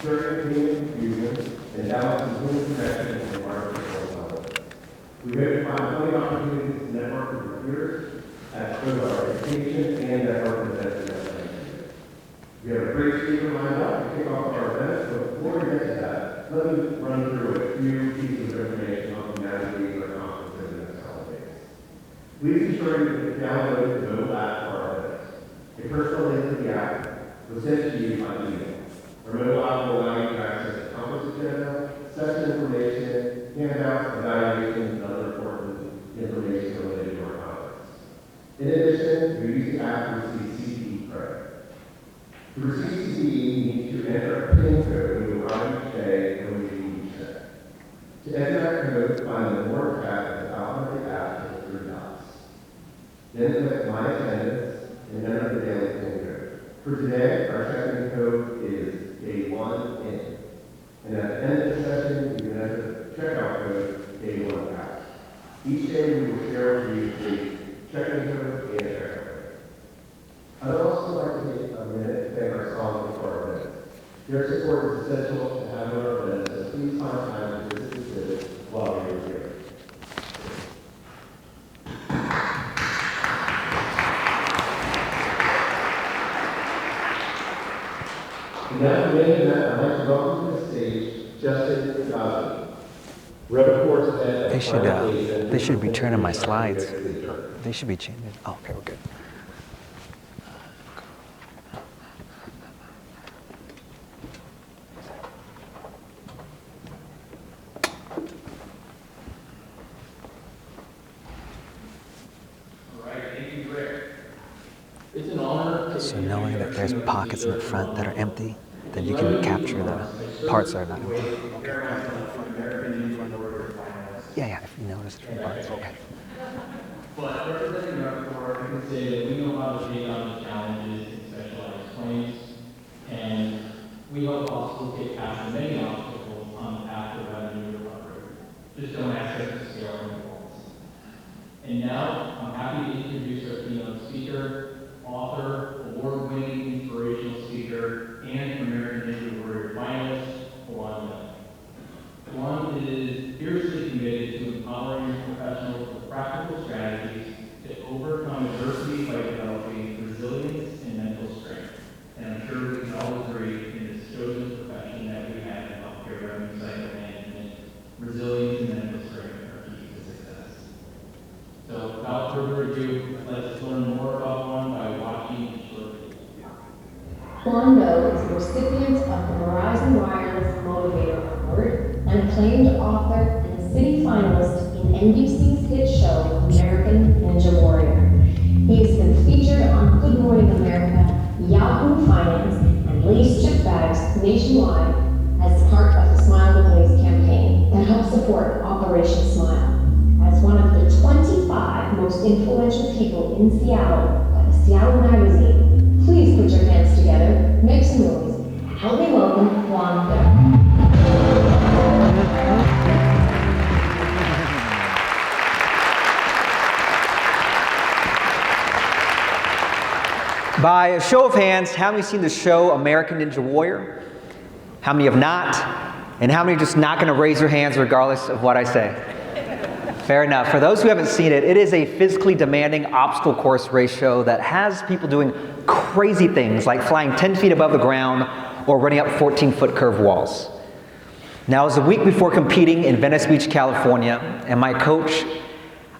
during human fusion, and balance human connection and artificial intelligence. We hope to find plenty of opportunities to network with your peers at both our education and network events destinations. We have a great speaker lined up to kick off our events, but before we get to that, let me run through a few pieces of information on humanity or conference in the next couple days. Please ensure you download the mobile app for our events. A personal link to the app was sent to you by email. Our mobile app will allow you to access the conference agenda, session information, handouts, evaluations, and other important information related to our conference. In addition, you use the app to receive CPE credit. To receive CPE, you need to enter a PIN code when you arrive each day and when you leave each day. To enter that code, find the More tab at the bottom of the app with 3 dots. Then click My Attendance and enter the daily PIN code. For today, our check-in code is Day 1 in. And at the end of the session, you can enter the checkout code Day 1 out. Each day, we will share with you the check-in code and checkout code. I'd also like to take a minute to thank our sponsors for our event. Their support is essential to having our events, so please find time to visit the exhibit while you're here. And now, for the main event, I'd like to welcome to the stage Justin Gosling. They should be turning my slides. They should be changing. Oh, okay, we're good. So knowing that there's pockets in the front that are empty, then you can capture the parts that are not empty. Yeah, if you notice the parts, okay. But representing RevCorps, I can say that we know how to take on the challenges in specialized claims, and we help hospitals get past the many obstacles on the path to revenue recovery. Just don't ask us to scale our goals. And now, I'm happy to introduce our keynote speaker, author, award-winning inspirational speaker, and American Ninja Warrior finalist, Juan Miller. Juan is fiercely committed to empowering professionals with practical strategies to overcome adversity by developing resilience and mental strength. And I'm sure we can all agree in this chosen profession that we have in healthcare revenue cycle management, resilience and mental strength are key to success. So without further ado, let's learn more about Juan by watching the short video. Juan Doe is the recipient of the Verizon Wireless Motivator Award, an acclaimed author and a city finalist in NBC's hit show American Ninja Warrior. He has been featured on Good Morning America, Yahoo Finance, and Lay's Chip Bags nationwide as part of the Smile with Lay's campaign that helps support Operation Smile. As one of the 25 most influential people in Seattle by the Seattle Magazine, please put your hands together, make some noise, and help me welcome Juan Doe. By a show of hands, how many have seen the show American Ninja Warrior? How many have not? And how many are just not going to raise your hands regardless of what I say? Fair enough. For those who haven't seen it, it is a physically demanding obstacle course race show that has people doing crazy things like flying 10 feet above the ground or running up 14-foot curved walls. Now, it was a week before competing in Venice Beach, California, and my coach,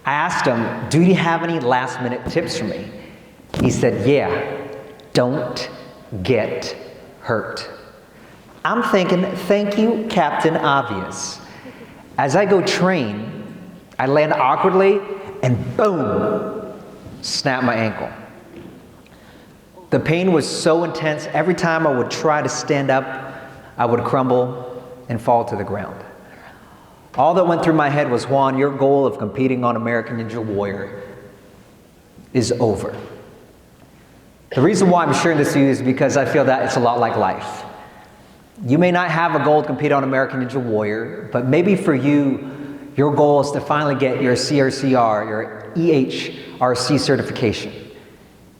I asked him, do you have any last-minute tips for me? He said, yeah, don't get hurt. I'm thinking, thank you, Captain Obvious. As I go train, I land awkwardly and boom, snap my ankle. The pain was so intense, every time I would try to stand up, I would crumble and fall to the ground. All that went through my head was, Juan, your goal of competing on American Ninja Warrior is over. The reason why I'm sharing this with you is because I feel that it's a lot like life. You may not have a goal to compete on American Ninja Warrior, but maybe for you, your goal is to finally get your CRCR, your EHRC certification.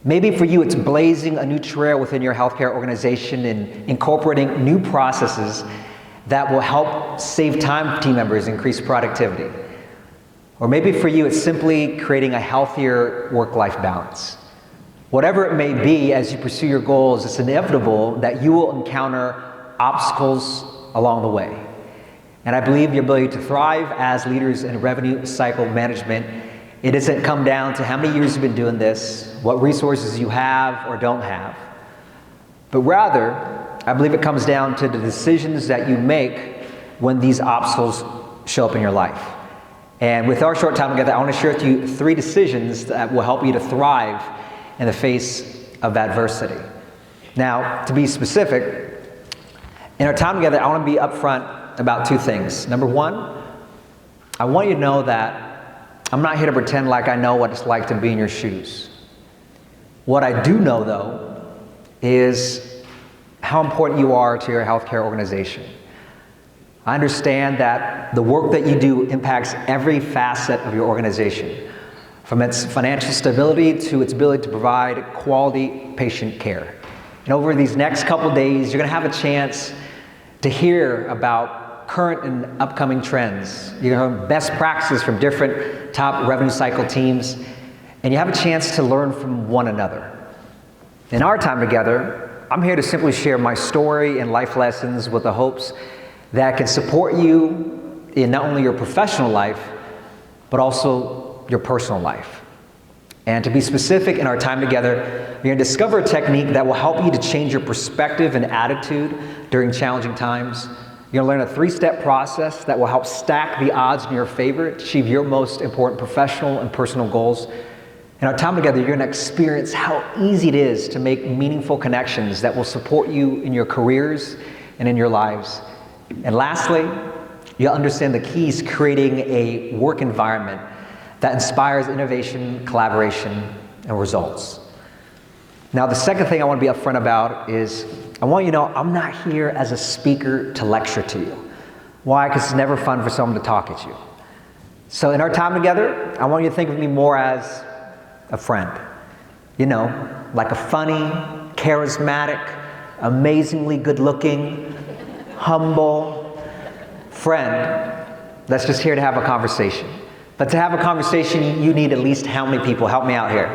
Maybe for you, it's blazing a new trail within your healthcare organization and incorporating new processes that will help save time for team members, increase productivity. Or maybe for you, it's simply creating a healthier work-life balance. Whatever it may be, as you pursue your goals, it's inevitable that you will encounter obstacles along the way. And I believe your ability to thrive as leaders in revenue cycle management, it doesn't come down to how many years you've been doing this, what resources you have or don't have, but rather, I believe it comes down to the decisions that you make when these obstacles show up in your life. And with our short time together, I want to share with you 3 decisions that will help you to thrive in the face of adversity. Now, to be specific, in our time together, I want to be upfront about 2 things. Number 1, I want you to know that I'm not here to pretend like I know what it's like to be in your shoes. What I do know, though, is how important you are to your healthcare organization. I understand that the work that you do impacts every facet of your organization, from its financial stability to its ability to provide quality patient care. And over these next couple days, you're going to have a chance to hear about current and upcoming trends. You're going to learn best practices from different top revenue cycle teams, and you have a chance to learn from one another. In our time together, I'm here to simply share my story and life lessons with the hopes that can support you in not only your professional life, but also your personal life. And to be specific, in our time together, you're going to discover a technique that will help you to change your perspective and attitude during challenging times. You're going to learn a 3-step process that will help stack the odds in your favor to achieve your most important professional and personal goals. In our time together, you're going to experience how easy it is to make meaningful connections that will support you in your careers and in your lives. And lastly, you'll understand the keys to creating a work environment that inspires innovation, collaboration, and results. Now, the second thing I want to be upfront about is I want you to know I'm not here as a speaker to lecture to you. Why? Because it's never fun for someone to talk at you. So in our time together, I want you to think of me more as a friend. You know, like a funny, charismatic, amazingly good-looking, humble friend that's just here to have a conversation. But to have a conversation, you need at least how many people? Help me out here.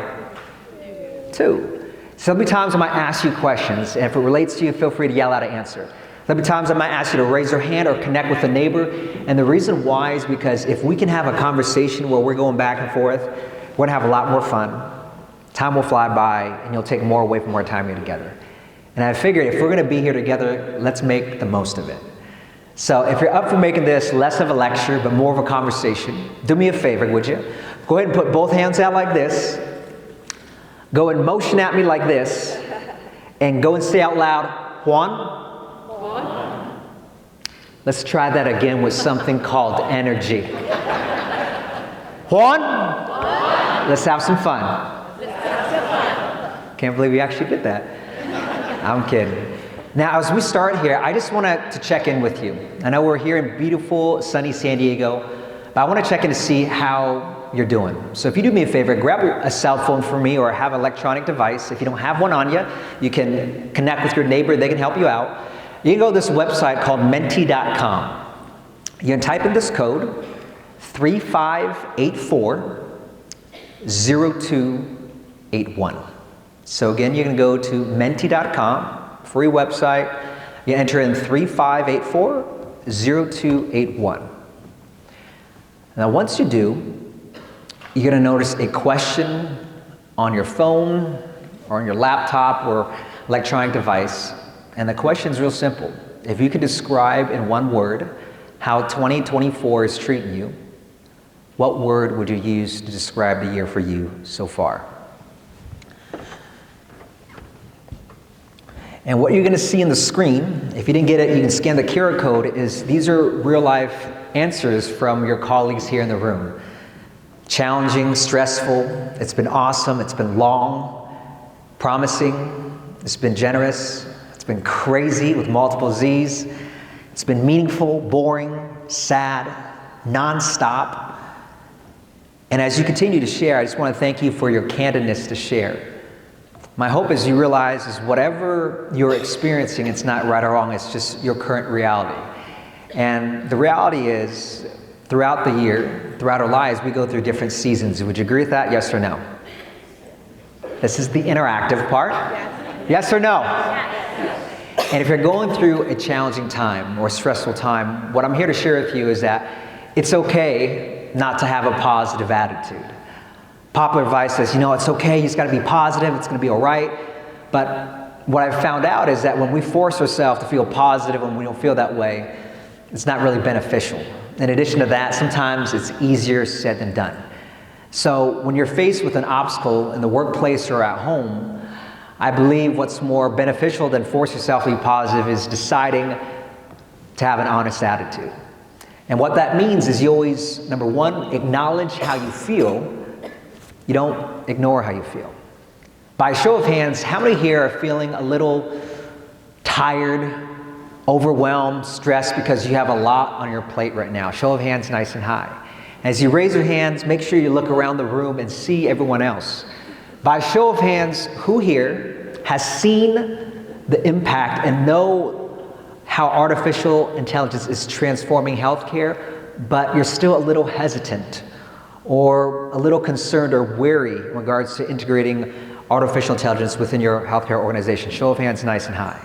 2. So there'll be times I might ask you questions, and if it relates to you, feel free to yell out an answer. There'll be times I might ask you to raise your hand or connect with a neighbor, and the reason why is because if we can have a conversation where we're going back and forth, we're gonna have a lot more fun. Time will fly by, and you'll take more away from our time here together. And I figured if we're gonna be here together, let's make the most of it. So if you're up for making this less of a lecture, but more of a conversation, do me a favor, would you? Go ahead and put both hands out like this. Go and motion at me like this. And go and say out loud, Juan? Juan. Let's try that again with something called energy. Juan? Juan. Let's have some fun. Can't believe you actually did that. I'm kidding. Now, as we start here, I just want to check in with you. I know we're here in beautiful, sunny San Diego, but I want to check in to see how you're doing. So if you do me a favor, grab a cell phone for me or have an electronic device. If you don't have one on you, you can connect with your neighbor. They can help you out. You can go to this website called menti.com. You can type in this code, 3584-0281. So again, you can go to menti.com. Free website. You enter in 3584-0281. Now, once you do, you're going to notice a question on your phone or on your laptop or electronic device. And the question is real simple. If you could describe in one word how 2024 is treating you, what word would you use to describe the year for you so far? And what you're going to see in the screen, if you didn't get it, you can scan the QR code, is these are real-life answers from your colleagues here in the room. Challenging, stressful, it's been awesome, it's been long, promising, it's been generous, it's been crazy with multiple Z's, it's been meaningful, boring, sad, nonstop. And as you continue to share, I just want to thank you for your candidness to share. My hope is you realize is whatever you're experiencing, it's not right or wrong, it's just your current reality. And the reality is, throughout the year, throughout our lives, we go through different seasons. Would you agree with that, yes or no? This is the interactive part. Yes or no? And if you're going through a challenging time or a stressful time, what I'm here to share with you is that it's okay not to have a positive attitude. Popular advice says, it's okay, you just gotta be positive, it's gonna be all right. But what I've found out is that when we force ourselves to feel positive when we don't feel that way, it's not really beneficial. In addition to that, sometimes it's easier said than done. So when you're faced with an obstacle in the workplace or at home, I believe what's more beneficial than force yourself to be positive is deciding to have an honest attitude. And what that means is you always, number one, acknowledge how you feel. You don't ignore how you feel. By a show of hands, how many here are feeling a little tired, overwhelmed, stressed because you have a lot on your plate right now? Show of hands nice and high. As you raise your hands, make sure you look around the room and see everyone else. By a show of hands, who here has seen the impact and know how artificial intelligence is transforming healthcare, but you're still a little hesitant or a little concerned or wary in regards to integrating artificial intelligence within your healthcare organization? Show of hands nice and high.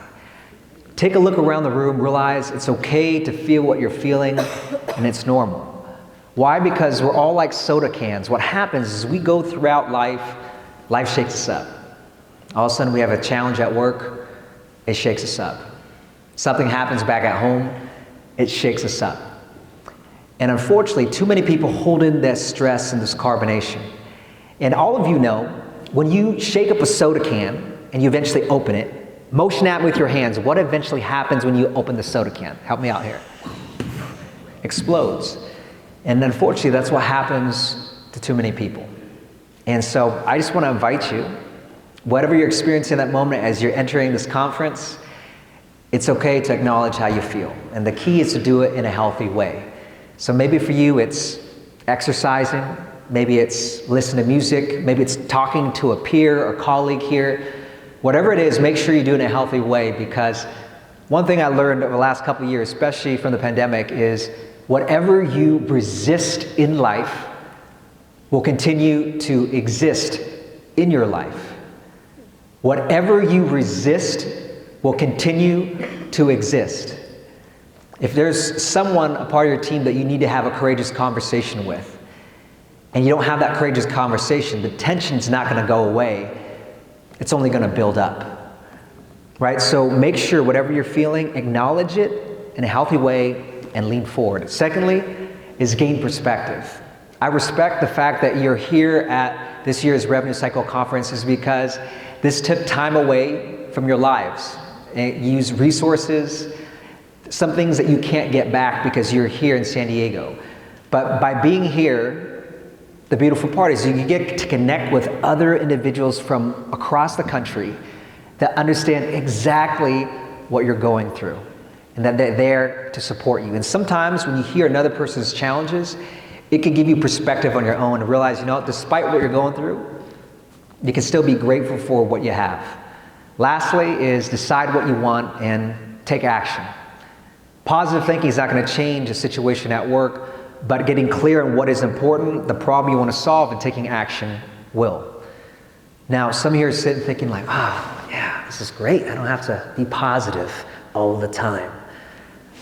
Take a look around the room, realize it's okay to feel what you're feeling, and it's normal. Why? Because we're all like soda cans. What happens is we go throughout life, life shakes us up. All of a sudden we have a challenge at work, it shakes us up. Something happens back at home, it shakes us up. And unfortunately, too many people hold in that stress and this carbonation. And all of you know, when you shake up a soda can and you eventually open it, motion at me with your hands. What eventually happens when you open the soda can? Help me out here. Explodes. And unfortunately, that's what happens to too many people. And so I just want to invite you, whatever you're experiencing in that moment as you're entering this conference, it's okay to acknowledge how you feel. And the key is to do it in a healthy way. So maybe for you, it's exercising, maybe it's listening to music, maybe it's talking to a peer or colleague here. Whatever it is, make sure you do it in a healthy way, because one thing I learned over the last couple of years, especially from the pandemic, is whatever you resist in life will continue to exist in your life. Whatever you resist will continue to exist. If there's someone, a part of your team that you need to have a courageous conversation with, and you don't have that courageous conversation, the tension's not going to go away. It's only going to build up, right? So make sure whatever you're feeling, acknowledge it in a healthy way and lean forward. Secondly, is gain perspective. I respect the fact that you're here at this year's Revenue Cycle Conference is because this took time away from your lives. And you use resources, some things that you can't get back because you're here in San Diego. But by being here, the beautiful part is you get to connect with other individuals from across the country that understand exactly what you're going through and that they're there to support you. And sometimes when you hear another person's challenges, it can give you perspective on your own and realize, despite what you're going through, you can still be grateful for what you have. Lastly is decide what you want and take action. Positive thinking is not going to change a situation at work, but getting clear on what is important, the problem you want to solve, and taking action will. Now, some here are sitting thinking like, yeah, this is great. I don't have to be positive all the time.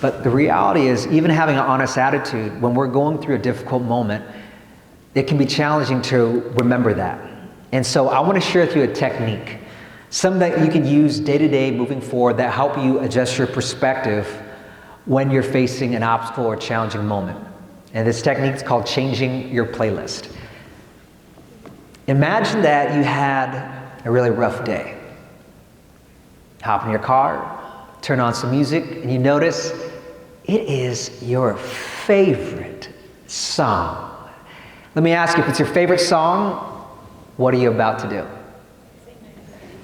But the reality is, even having an honest attitude, when we're going through a difficult moment, it can be challenging to remember that. And so I want to share with you a technique, some that you can use day to day moving forward that help you adjust your perspective when you're facing an obstacle or challenging moment. And this technique is called changing your playlist. Imagine that you had a really rough day. Hop in your car, turn on some music, and you notice it is your favorite song. Let me ask you, if it's your favorite song, what are you about to do?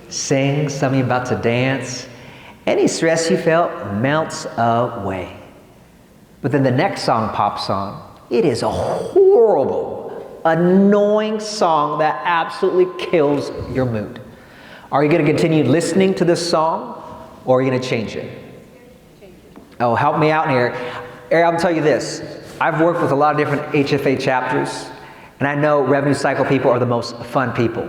Sing. Some of you about to dance. Any stress you felt melts away. But then the next song pops on. It is a horrible, annoying song that absolutely kills your mood. Are you going to continue listening to this song, or are you going to change it? Oh, help me out here. Eric, I'll tell you this. I've worked with a lot of different HFA chapters, and I know revenue cycle people are the most fun people.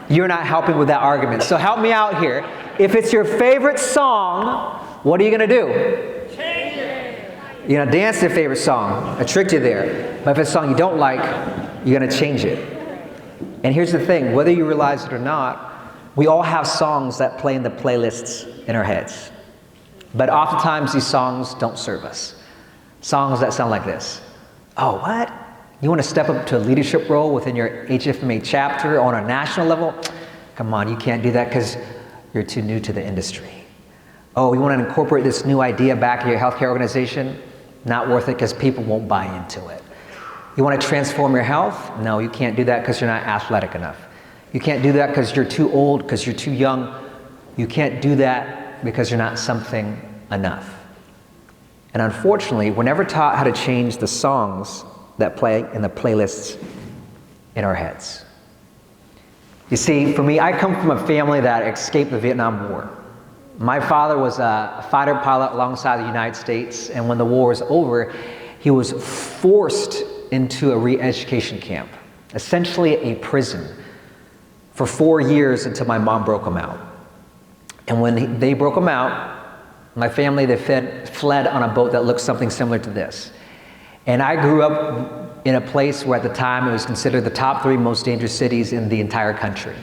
You're not helping with that argument, so help me out here. If it's your favorite song, what are you going to do? Change it. You're going to dance to your favorite song. I tricked you there. But if it's a song you don't like, you're going to change it. And here's the thing, whether you realize it or not, we all have songs that play in the playlists in our heads. But oftentimes these songs don't serve us. Songs that sound like this. Oh, what? You want to step up to a leadership role within your HFMA chapter on a national level? Come on, you can't do that because you're too new to the industry. Oh, you want to incorporate this new idea back in your healthcare organization? Not worth it because people won't buy into it. You want to transform your health? No, you can't do that because you're not athletic enough. You can't do that because you're too old, because you're too young. You can't do that because you're not something enough. And unfortunately, we're never taught how to change the songs that play in the playlists in our heads. You see, for me, I come from a family that escaped the Vietnam War. My father was a fighter pilot alongside the United States, and when the war was over, he was forced into a re-education camp, essentially a prison, for 4 years until my mom broke him out. And when they broke him out, my family, they fled on a boat that looked something similar to this. And I grew up in a place where at the time it was considered the top 3 most dangerous cities in the entire country.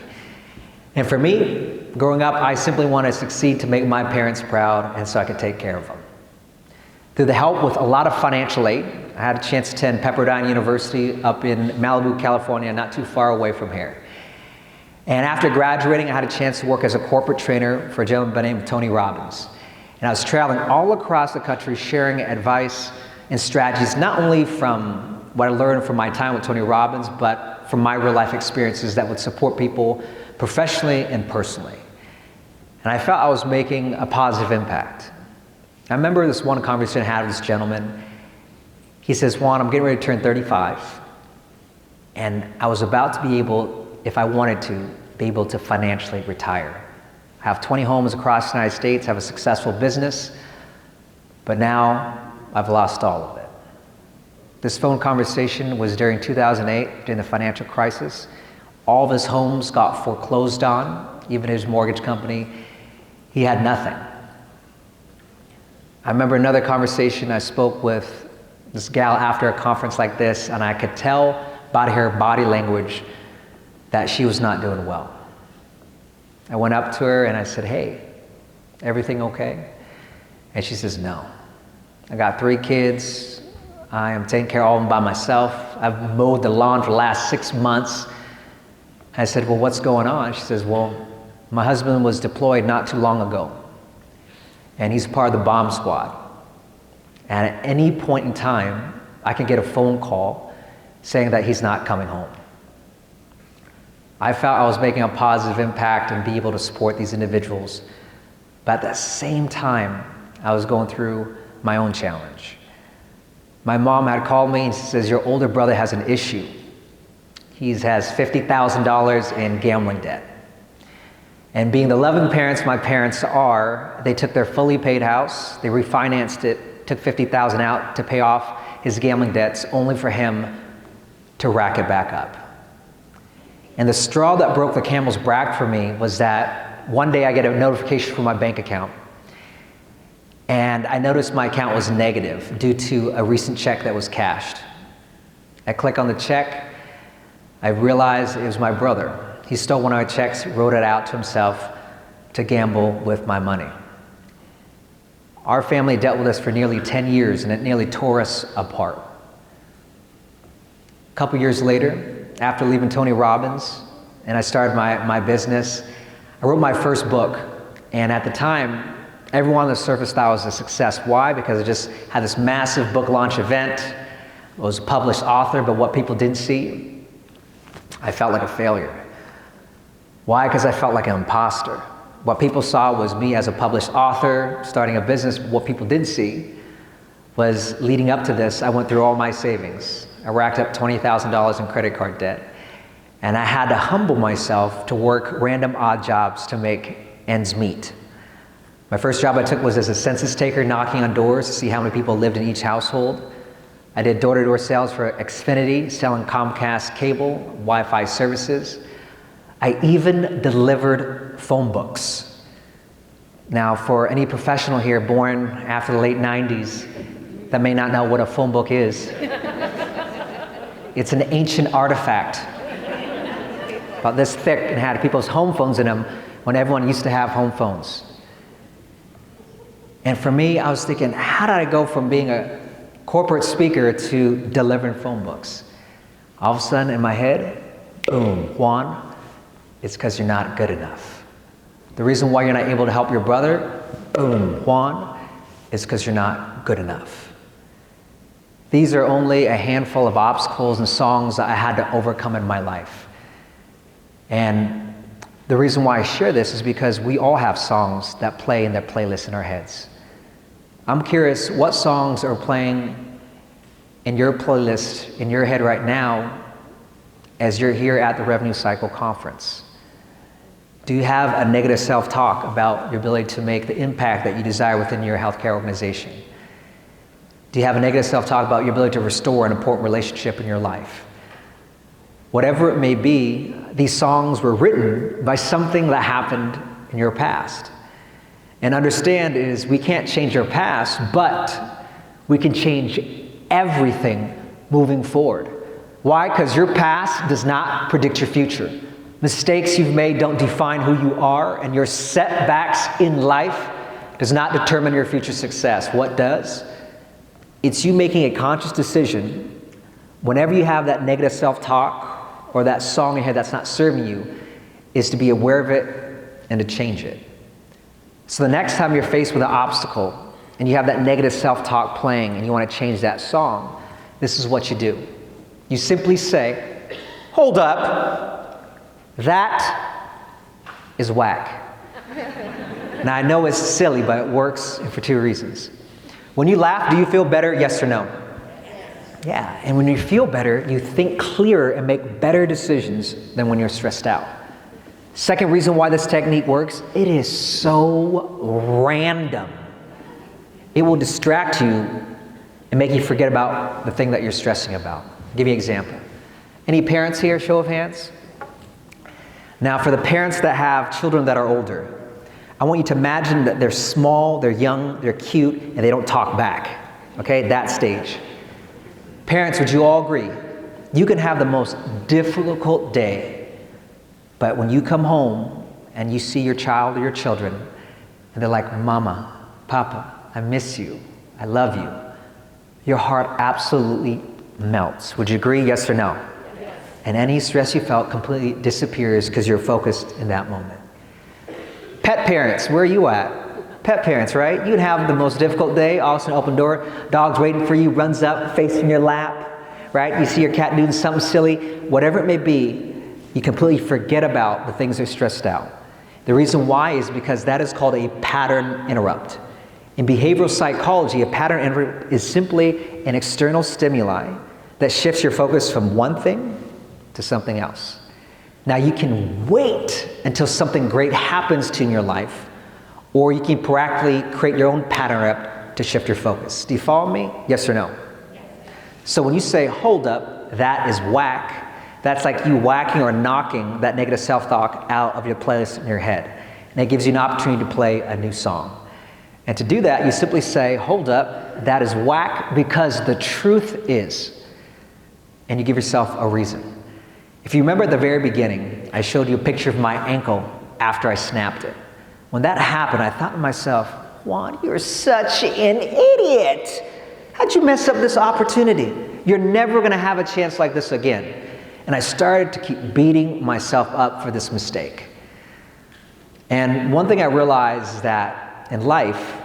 And for me, growing up, I simply wanted to succeed to make my parents proud and so I could take care of them. Through the help with a lot of financial aid, I had a chance to attend Pepperdine University up in Malibu, California, not too far away from here. And after graduating, I had a chance to work as a corporate trainer for a gentleman by the name of Tony Robbins. And I was traveling all across the country sharing advice and strategies, not only from what I learned from my time with Tony Robbins, but from my real life experiences that would support people professionally and personally. And I felt I was making a positive impact. I remember this one conversation I had with this gentleman. He says, Juan, I'm getting ready to turn 35, and I was about to be able, if I wanted to, be able to financially retire. I have 20 homes across the United States, have a successful business, but now I've lost all of it. This phone conversation was during 2008, during the financial crisis. All of his homes got foreclosed on, even his mortgage company. He had nothing. I remember another conversation I spoke with this gal after a conference like this, and I could tell by her body language that she was not doing well. I went up to her and I said, hey, everything okay? And she says, no. I got 3 kids. I am taking care of all of them by myself. I've mowed the lawn for the last 6 months. I said, well, what's going on? She says, well, my husband was deployed not too long ago, and he's part of the bomb squad. And at any point in time, I can get a phone call saying that he's not coming home. I felt I was making a positive impact and be able to support these individuals. But at the same time, I was going through my own challenge. My mom had called me and she says, your older brother has an issue. He has $50,000 in gambling debt. And being the loving parents my parents are, they took their fully paid house, they refinanced it, took $50,000 out to pay off his gambling debts, only for him to rack it back up. And the straw that broke the camel's back for me was that one day I get a notification from my bank account. And I noticed my account was negative due to a recent check that was cashed. I click on the check. I realized it was my brother. He stole one of our checks, wrote it out to himself to gamble with my money. Our family dealt with this for nearly 10 years, and it nearly tore us apart. A couple years later, after leaving Tony Robbins, and I started my business, I wrote my first book. And at the time, everyone on the surface thought it was a success. Why? Because I just had this massive book launch event. I was a published author, but what people didn't see, I felt like a failure. Why? Because I felt like an imposter. What people saw was me as a published author, starting a business. What people didn't see was leading up to this, I went through all my savings. I racked up $20,000 in credit card debt. And I had to humble myself to work random odd jobs to make ends meet. My first job I took was as a census taker, knocking on doors to see how many people lived in each household. I did door-to-door sales for Xfinity, selling Comcast cable, Wi-Fi services. I even delivered phone books. Now, for any professional here born after the late 90s that may not know what a phone book is, it's an ancient artifact, about this thick, and had people's home phones in them when everyone used to have home phones. And for me, I was thinking, how did I go from being a corporate speaker to delivering phone books? All of a sudden in my head, boom, Juan, it's because you're not good enough. The reason why you're not able to help your brother, boom, Juan, is because you're not good enough. These are only a handful of obstacles and songs that I had to overcome in my life. And the reason why I share this is because we all have songs that play in their playlists in our heads. I'm curious, what songs are playing in your playlist in your head right now as you're here at the Revenue Cycle Conference? Do you have a negative self-talk about your ability to make the impact that you desire within your healthcare organization? Do you have a negative self-talk about your ability to restore an important relationship in your life? Whatever it may be, these songs were written by something that happened in your past. And understand is we can't change our past, but we can change everything moving forward. Why? Because your past does not predict your future. Mistakes you've made don't define who you are, and your setbacks in life does not determine your future success. What does? It's you making a conscious decision whenever you have that negative self-talk or that song in your head that's not serving you, is to be aware of it and to change it. So the next time you're faced with an obstacle and you have that negative self-talk playing and you want to change that song, this is what you do. You simply say, hold up, that is whack. Now I know it's silly, but it works for two reasons. When you laugh, do you feel better, yes or no? Yeah, and when you feel better, you think clearer and make better decisions than when you're stressed out. Second reason why this technique works, it is so random. It will distract you and make you forget about the thing that you're stressing about. I'll give you an example. Any parents here, show of hands? Now, for the parents that have children that are older, I want you to imagine that they're small, they're young, they're cute, and they don't talk back. Okay, that stage. Parents, would you all agree? You can have the most difficult day, but when you come home and you see your child or your children, and they're like, Mama, Papa, I miss you, I love you, your heart absolutely melts. Would you agree, yes or no? Yes. And any stress you felt completely disappears because you're focused in that moment. Pet parents, where are you at? Pet parents, right? You can have the most difficult day, all of a sudden open door, dog's waiting for you, runs up, face in your lap, right? You see your cat doing something silly, whatever it may be, you completely forget about the things that are stressed out. The reason why is because that is called a pattern interrupt. In behavioral psychology, a pattern interrupt is simply an external stimuli that shifts your focus from one thing to something else. Now you can wait until something great happens to you in your life, or you can proactively create your own pattern interrupt to shift your focus. Do you follow me? Yes or no? Yes. So when you say, hold up, that is whack, that's like you whacking or knocking that negative self-talk out of your playlist in your head. And it gives you an opportunity to play a new song. And to do that, you simply say, hold up, that is whack because the truth is. And you give yourself a reason. If you remember at the very beginning, I showed you a picture of my ankle after I snapped it. When that happened, I thought to myself, Juan, you're such an idiot. How'd you mess up this opportunity? You're never going to have a chance like this again. And I started to keep beating myself up for this mistake. And one thing I realized is that in life,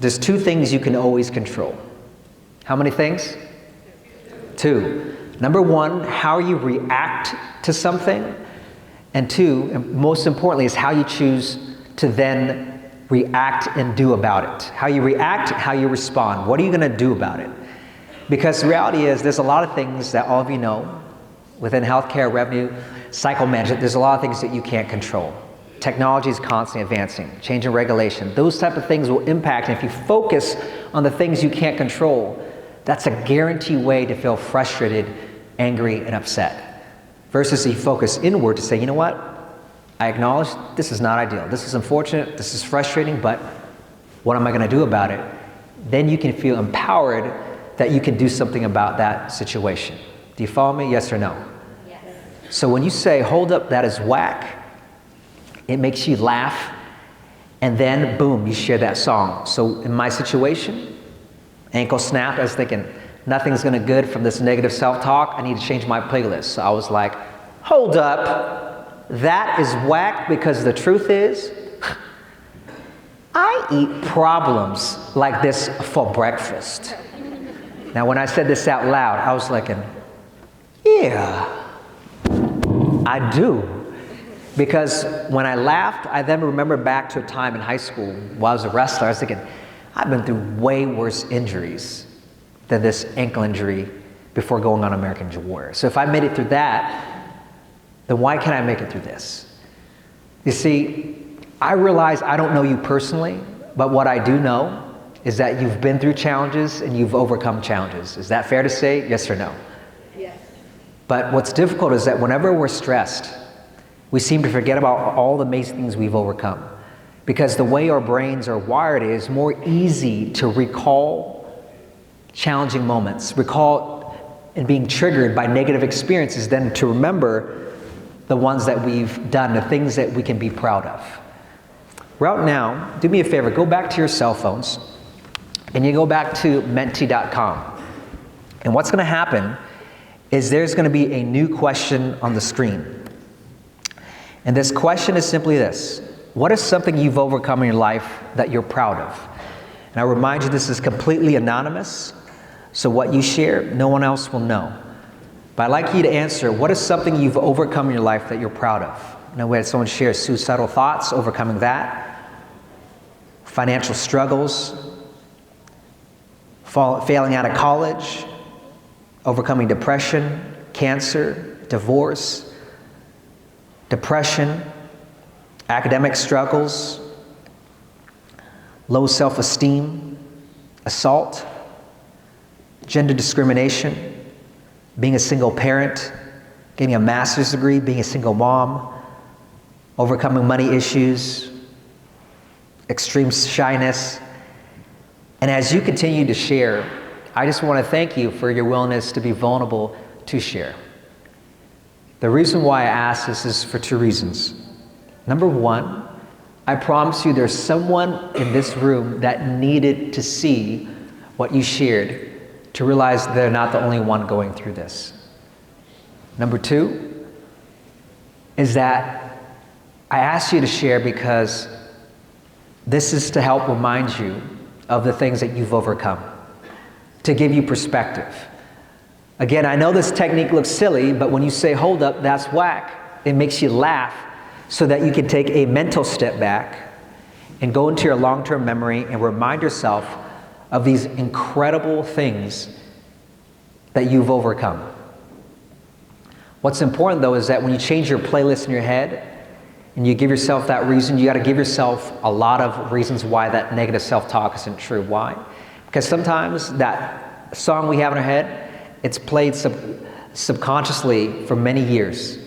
there's two things you can always control. How many things? Two. Number one, how you react to something. And two, and most importantly, is how you choose to then react and do about it. How you react, how you respond. What are you going to do about it? Because the reality is there's a lot of things that all of you know Within healthcare, revenue, cycle management, there's a lot of things that you can't control. Technology is constantly advancing, changing regulation. Those type of things will impact, and if you focus on the things you can't control, that's a guaranteed way to feel frustrated, angry, and upset. Versus you focus inward to say, you know what? I acknowledge this is not ideal. This is unfortunate, this is frustrating, but what am I going to do about it? Then you can feel empowered that you can do something about that situation. Do you follow me? Yes or no? Yes. So when you say, hold up, that is whack, it makes you laugh, and then boom, you share that song. So in my situation, ankle snapped, I was thinking, nothing's gonna good from this negative self-talk, I need to change my playlist. So I was like, hold up, that is whack, because the truth is, I eat problems like this for breakfast. Now when I said this out loud, I was like, yeah, I do. Because when I laughed, I then remembered back to a time in high school while I was a wrestler. I was thinking, I've been through way worse injuries than this ankle injury before going on American Ninja Warrior. So if I made it through that, then why can't I make it through this? You see, I realize I don't know you personally, but what I do know is that you've been through challenges and you've overcome challenges. Is that fair to say? Yes or no? Yes. But what's difficult is that whenever we're stressed, we seem to forget about all the amazing things we've overcome. Because the way our brains are wired is more easy to recall challenging moments, recall and being triggered by negative experiences than to remember the ones that we've done, the things that we can be proud of. Right now, do me a favor, go back to your cell phones and you go back to menti.com. And what's gonna happen is there's gonna be a new question on the screen. And this question is simply this: what is something you've overcome in your life that you're proud of? And I remind you, this is completely anonymous, so what you share, no one else will know. But I'd like you to answer, what is something you've overcome in your life that you're proud of? Now, we had someone share suicidal thoughts, overcoming that, financial struggles, failing out of college, overcoming depression, cancer, divorce, depression, academic struggles, low self-esteem, assault, gender discrimination, being a single parent, getting a master's degree, being a single mom, overcoming money issues, extreme shyness. And as you continue to share, I just want to thank you for your willingness to be vulnerable to share. The reason why I ask this is for two reasons. Number one, I promise you there's someone in this room that needed to see what you shared to realize they're not the only one going through this. Number two is that I asked you to share because this is to help remind you of the things that you've overcome, to give you perspective. Again, I know this technique looks silly, but when you say, hold up, that's whack, it makes you laugh so that you can take a mental step back and go into your long-term memory and remind yourself of these incredible things that you've overcome. What's important though is that when you change your playlist in your head and you give yourself that reason, you got to give yourself a lot of reasons why that negative self-talk isn't true. Why? Because sometimes that song we have in our head, it's played subconsciously for many years.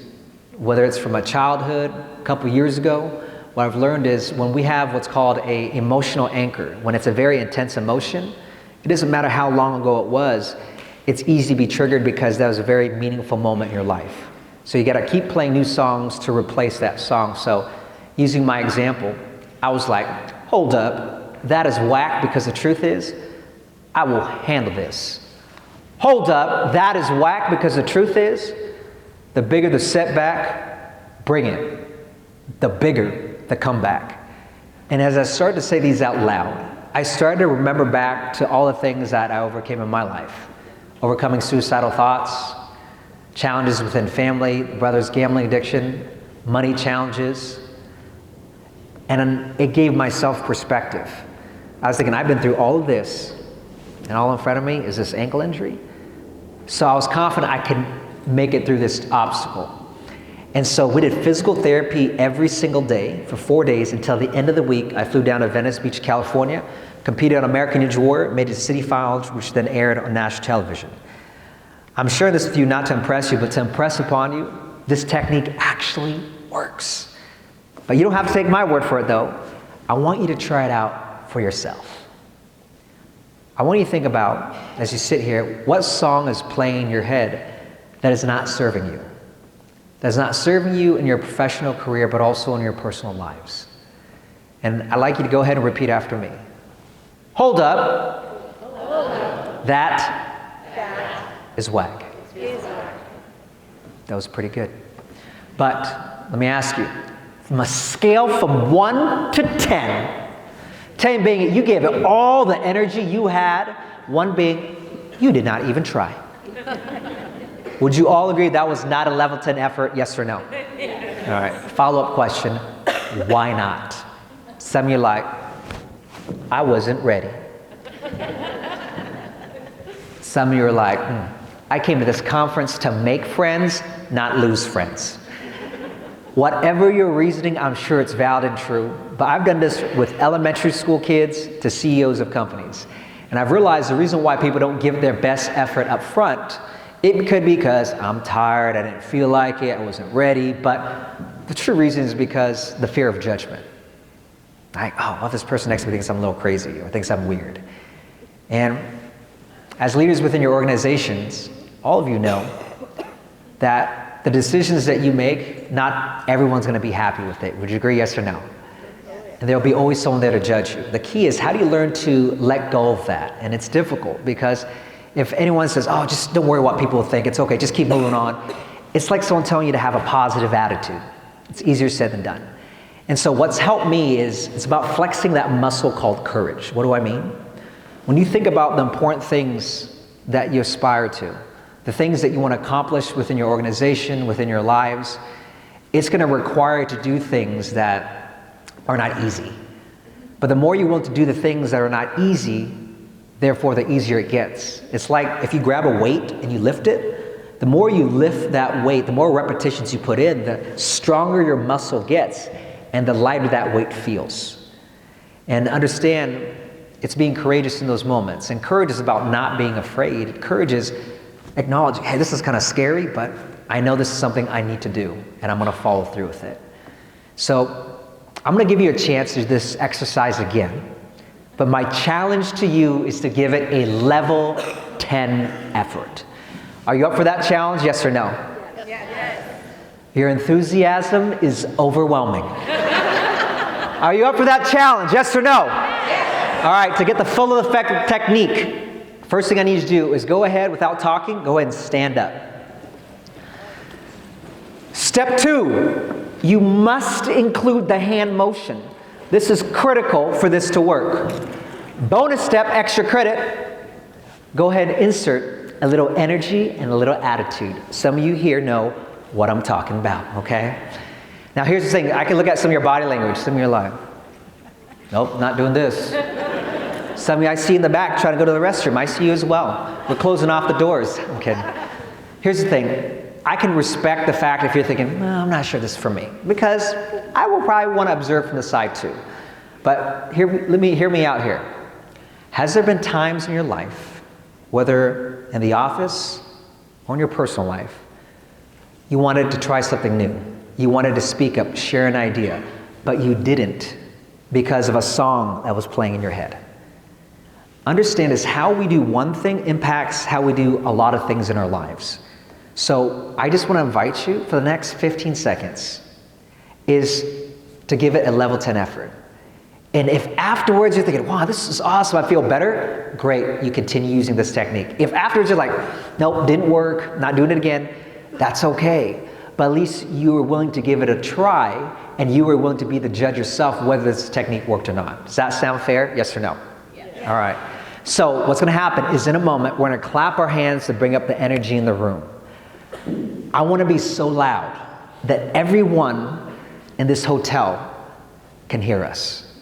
Whether it's from a childhood, a couple years ago, what I've learned is when we have what's called an emotional anchor, when it's a very intense emotion, it doesn't matter how long ago it was, it's easy to be triggered because that was a very meaningful moment in your life. So you gotta keep playing new songs to replace that song. So using my example, I was like, hold up, that is whack, because the truth is, I will handle this. Hold up, that is whack, because the truth is, the bigger the setback, bring it. The bigger the comeback. And as I started to say these out loud, I started to remember back to all the things that I overcame in my life. Overcoming suicidal thoughts, challenges within family, brother's gambling addiction, money challenges. And it gave myself perspective. I was thinking, I've been through all of this, and all in front of me is this ankle injury. So I was confident I could make it through this obstacle. And so we did physical therapy every single day for 4 days until the end of the week. I flew down to Venice Beach, California, competed on American Ninja Warrior, made it to city finals, which then aired on national television. I'm sharing this with you not to impress you, but to impress upon you, this technique actually works. But you don't have to take my word for it though. I want you to try it out for yourself. I want you to think about, as you sit here, what song is playing in your head that is not serving you. That's not serving you in your professional career, but also in your personal lives. And I'd like you to go ahead and repeat after me. Hold up. Hold up. That is whack. That was pretty good. But let me ask you, from a scale from 1 to 10, 10 being you gave it all the energy you had, 1 being you did not even try. Would you all agree that was not a level 10 effort, yes or no? All right, follow-up question, why not? Some of you are like, I wasn't ready. Some of you are like, I came to this conference to make friends, not lose friends. Whatever your reasoning, I'm sure it's valid and true, but I've done this with elementary school kids to CEOs of companies. And I've realized the reason why people don't give their best effort up front, it could be because I'm tired, I didn't feel like it, I wasn't ready, but the true reason is because the fear of judgment. Like, oh, well, this person next to me thinks I'm a little crazy or thinks I'm weird. And as leaders within your organizations, all of you know that the decisions that you make, not everyone's gonna be happy with it. Would you agree, yes or no? And there'll be always someone there to judge you. The key is, how do you learn to let go of that? And it's difficult because if anyone says, oh, just don't worry what people will think, it's okay, just keep moving on. It's like someone telling you to have a positive attitude. It's easier said than done. And so what's helped me is, it's about flexing that muscle called courage. What do I mean? When you think about the important things that you aspire to, the things that you want to accomplish within your organization, within your lives, it's going to require you to do things that are not easy. But the more you want to do the things that are not easy, therefore the easier it gets. It's like if you grab a weight and you lift it, the more you lift that weight, the more repetitions you put in, the stronger your muscle gets and the lighter that weight feels. And understand, it's being courageous in those moments. And courage is about not being afraid. Courage is acknowledging, hey, this is kind of scary, but I know this is something I need to do, and I'm going to follow through with it. So I'm going to give you a chance to do this exercise again. But my challenge to you is to give it a level 10 effort. Are you up for that challenge, yes or no? Yes. Your enthusiasm is overwhelming. Are you up for that challenge, yes or no? Yes. All right, to get the full effect of technique, first thing I need you to do is go ahead, without talking, go ahead and stand up. Step 2, you must include the hand motion. This is critical for this to work. Bonus step, extra credit. Go ahead and insert a little energy and a little attitude. Some of you here know what I'm talking about, okay? Now here's the thing, I can look at some of your body language. Some of you are like, nope, not doing this. Some of you I see in the back trying to go to the restroom. I see you as well. We're closing off the doors. I'm kidding. Here's the thing. I can respect the fact if you're thinking, well, I'm not sure this is for me, because I will probably want to observe from the side too. But hear me out here. Has there been times in your life, whether in the office or in your personal life, you wanted to try something new? You wanted to speak up, share an idea, but you didn't because of a song that was playing in your head? Understand is how we do one thing impacts how we do a lot of things in our lives. So I just want to invite you for the next 15 seconds is to give it a level 10 effort. And if afterwards you're thinking, wow, this is awesome, I feel better, great, you continue using this technique. If afterwards you're like, nope, didn't work, not doing it again, that's okay. But at least you were willing to give it a try and you were willing to be the judge yourself whether this technique worked or not. Does that sound fair? Yes or no? Yes. All right. So what's going to happen is in a moment, we're going to clap our hands to bring up the energy in the room. I want to be so loud that everyone in this hotel can hear us.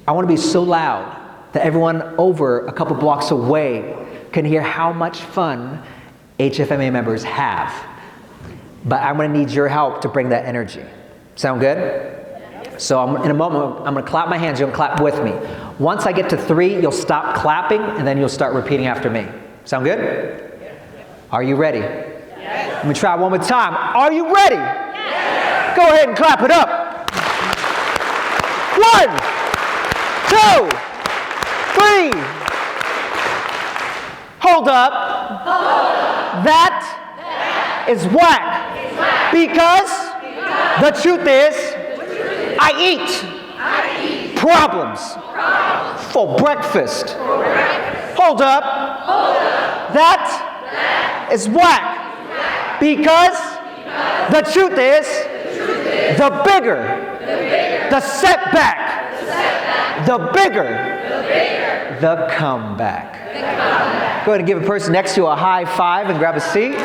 I want to be so loud that everyone over a couple blocks away can hear how much fun HFMA members have but I'm gonna need your help to bring that energy. Sound good? So in a moment, I'm gonna clap my hands, you'll clap with me. Once I get to 3, you'll stop clapping, and then you'll start repeating after me. Sound good? Are you ready? Yes. Let me try one more time. Are you ready? Yes. Go ahead and clap it up. 1, 2, 3. Hold up. That is whack. Because the truth is, I eat problems for breakfast. Hold up. That is whack. Because the truth is, the bigger the setback, the bigger the comeback. Go ahead and give a person next to you a high five and grab a seat.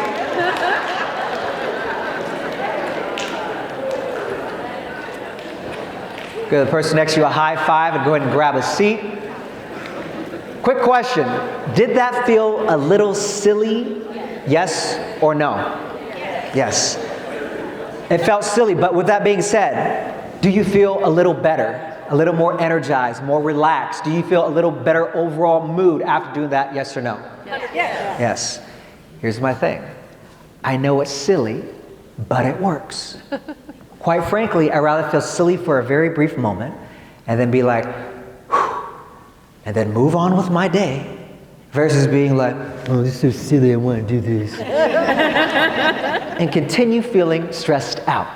Give the person next to you a high five and go ahead and grab a seat. Quick question. Did that feel a little silly? Yes or no? Yes. It felt silly, but with that being said, do you feel a little better, a little more energized, more relaxed? Do you feel a little better overall mood after doing that? Yes or no? Yes. Yes. Here's my thing. I know it's silly, but it works. Quite frankly, I'd rather feel silly for a very brief moment and then be like, whew, and then move on with my day versus being like, oh, this is so silly, I want to do this. And continue feeling stressed out.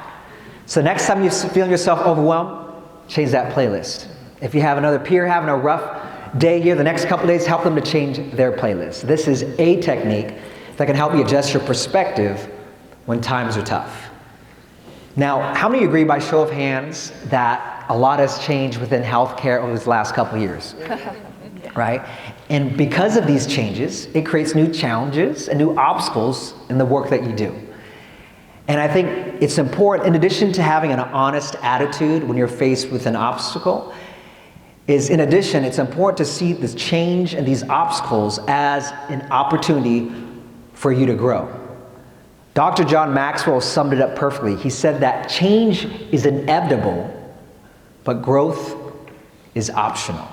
So next time you're feeling yourself overwhelmed, change that playlist. If you have another peer having a rough day here, the next couple days, help them to change their playlist. This is a technique that can help you adjust your perspective when times are tough. Now, how many agree by show of hands that a lot has changed within healthcare over these last couple years? Right? And because of these changes, it creates new challenges and new obstacles in the work that you do. And I think it's important, in addition to having an honest attitude when you're faced with an obstacle, it's important to see this change and these obstacles as an opportunity for you to grow. Dr. John Maxwell summed it up perfectly. He said that change is inevitable, but growth is optional.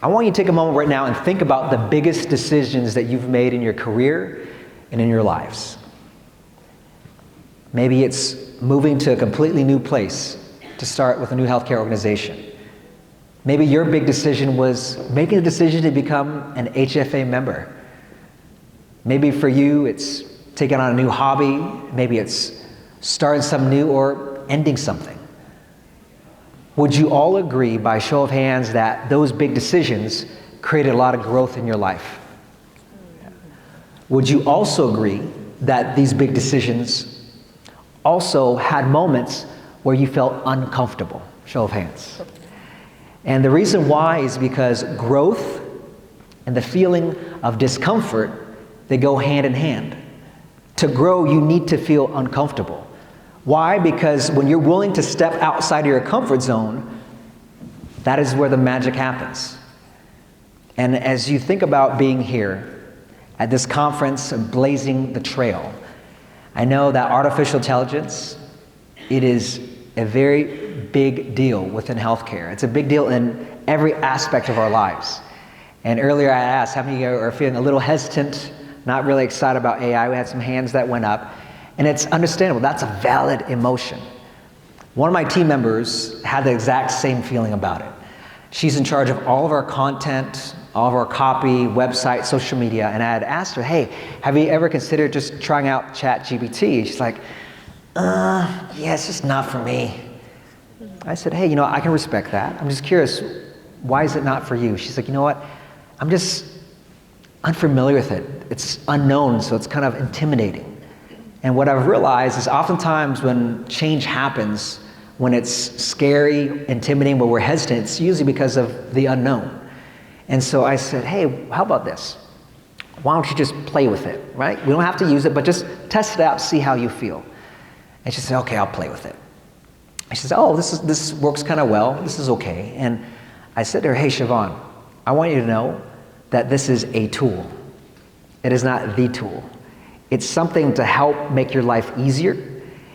I want you to take a moment right now and think about the biggest decisions that you've made in your career and in your lives. Maybe it's moving to a completely new place to start with a new healthcare organization. Maybe your big decision was making a decision to become an HFA member. Maybe for you, it's taking on a new hobby. Maybe it's starting something new or ending something. Would you all agree, by show of hands, that those big decisions created a lot of growth in your life? Would you also agree that these big decisions also had moments where you felt uncomfortable? Show of hands. And the reason why is because growth and the feeling of discomfort, they go hand in hand. To grow, you need to feel uncomfortable. Why? Because when you're willing to step outside of your comfort zone, that is where the magic happens. And as you think about being here at this conference, Blazing the Trail, I know that artificial intelligence, it is a very big deal within healthcare. It's a big deal in every aspect of our lives. And earlier I asked, how many of you are feeling a little hesitant, not really excited about AI? We had some hands that went up. And it's understandable. That's a valid emotion. One of my team members had the exact same feeling about it. She's in charge of all of our content, all of our copy, website, social media, and I had asked her, hey, have you ever considered just trying out ChatGPT? She's like, yeah, it's just not for me. I said, hey, I can respect that. I'm just curious, why is it not for you? She's like, you know what? I'm just unfamiliar with it. It's unknown, so it's kind of intimidating. And what I've realized is oftentimes when change happens, when it's scary, intimidating, but we're hesitant, it's usually because of the unknown. And so I said, hey, how about this? Why don't you just play with it, right? We don't have to use it, but just test it out, see how you feel. And she said, okay, I'll play with it. And she said, oh, this works kind of well. This is okay. And I said to her, hey, Siobhan, I want you to know that this is a tool. It is not the tool. It's something to help make your life easier.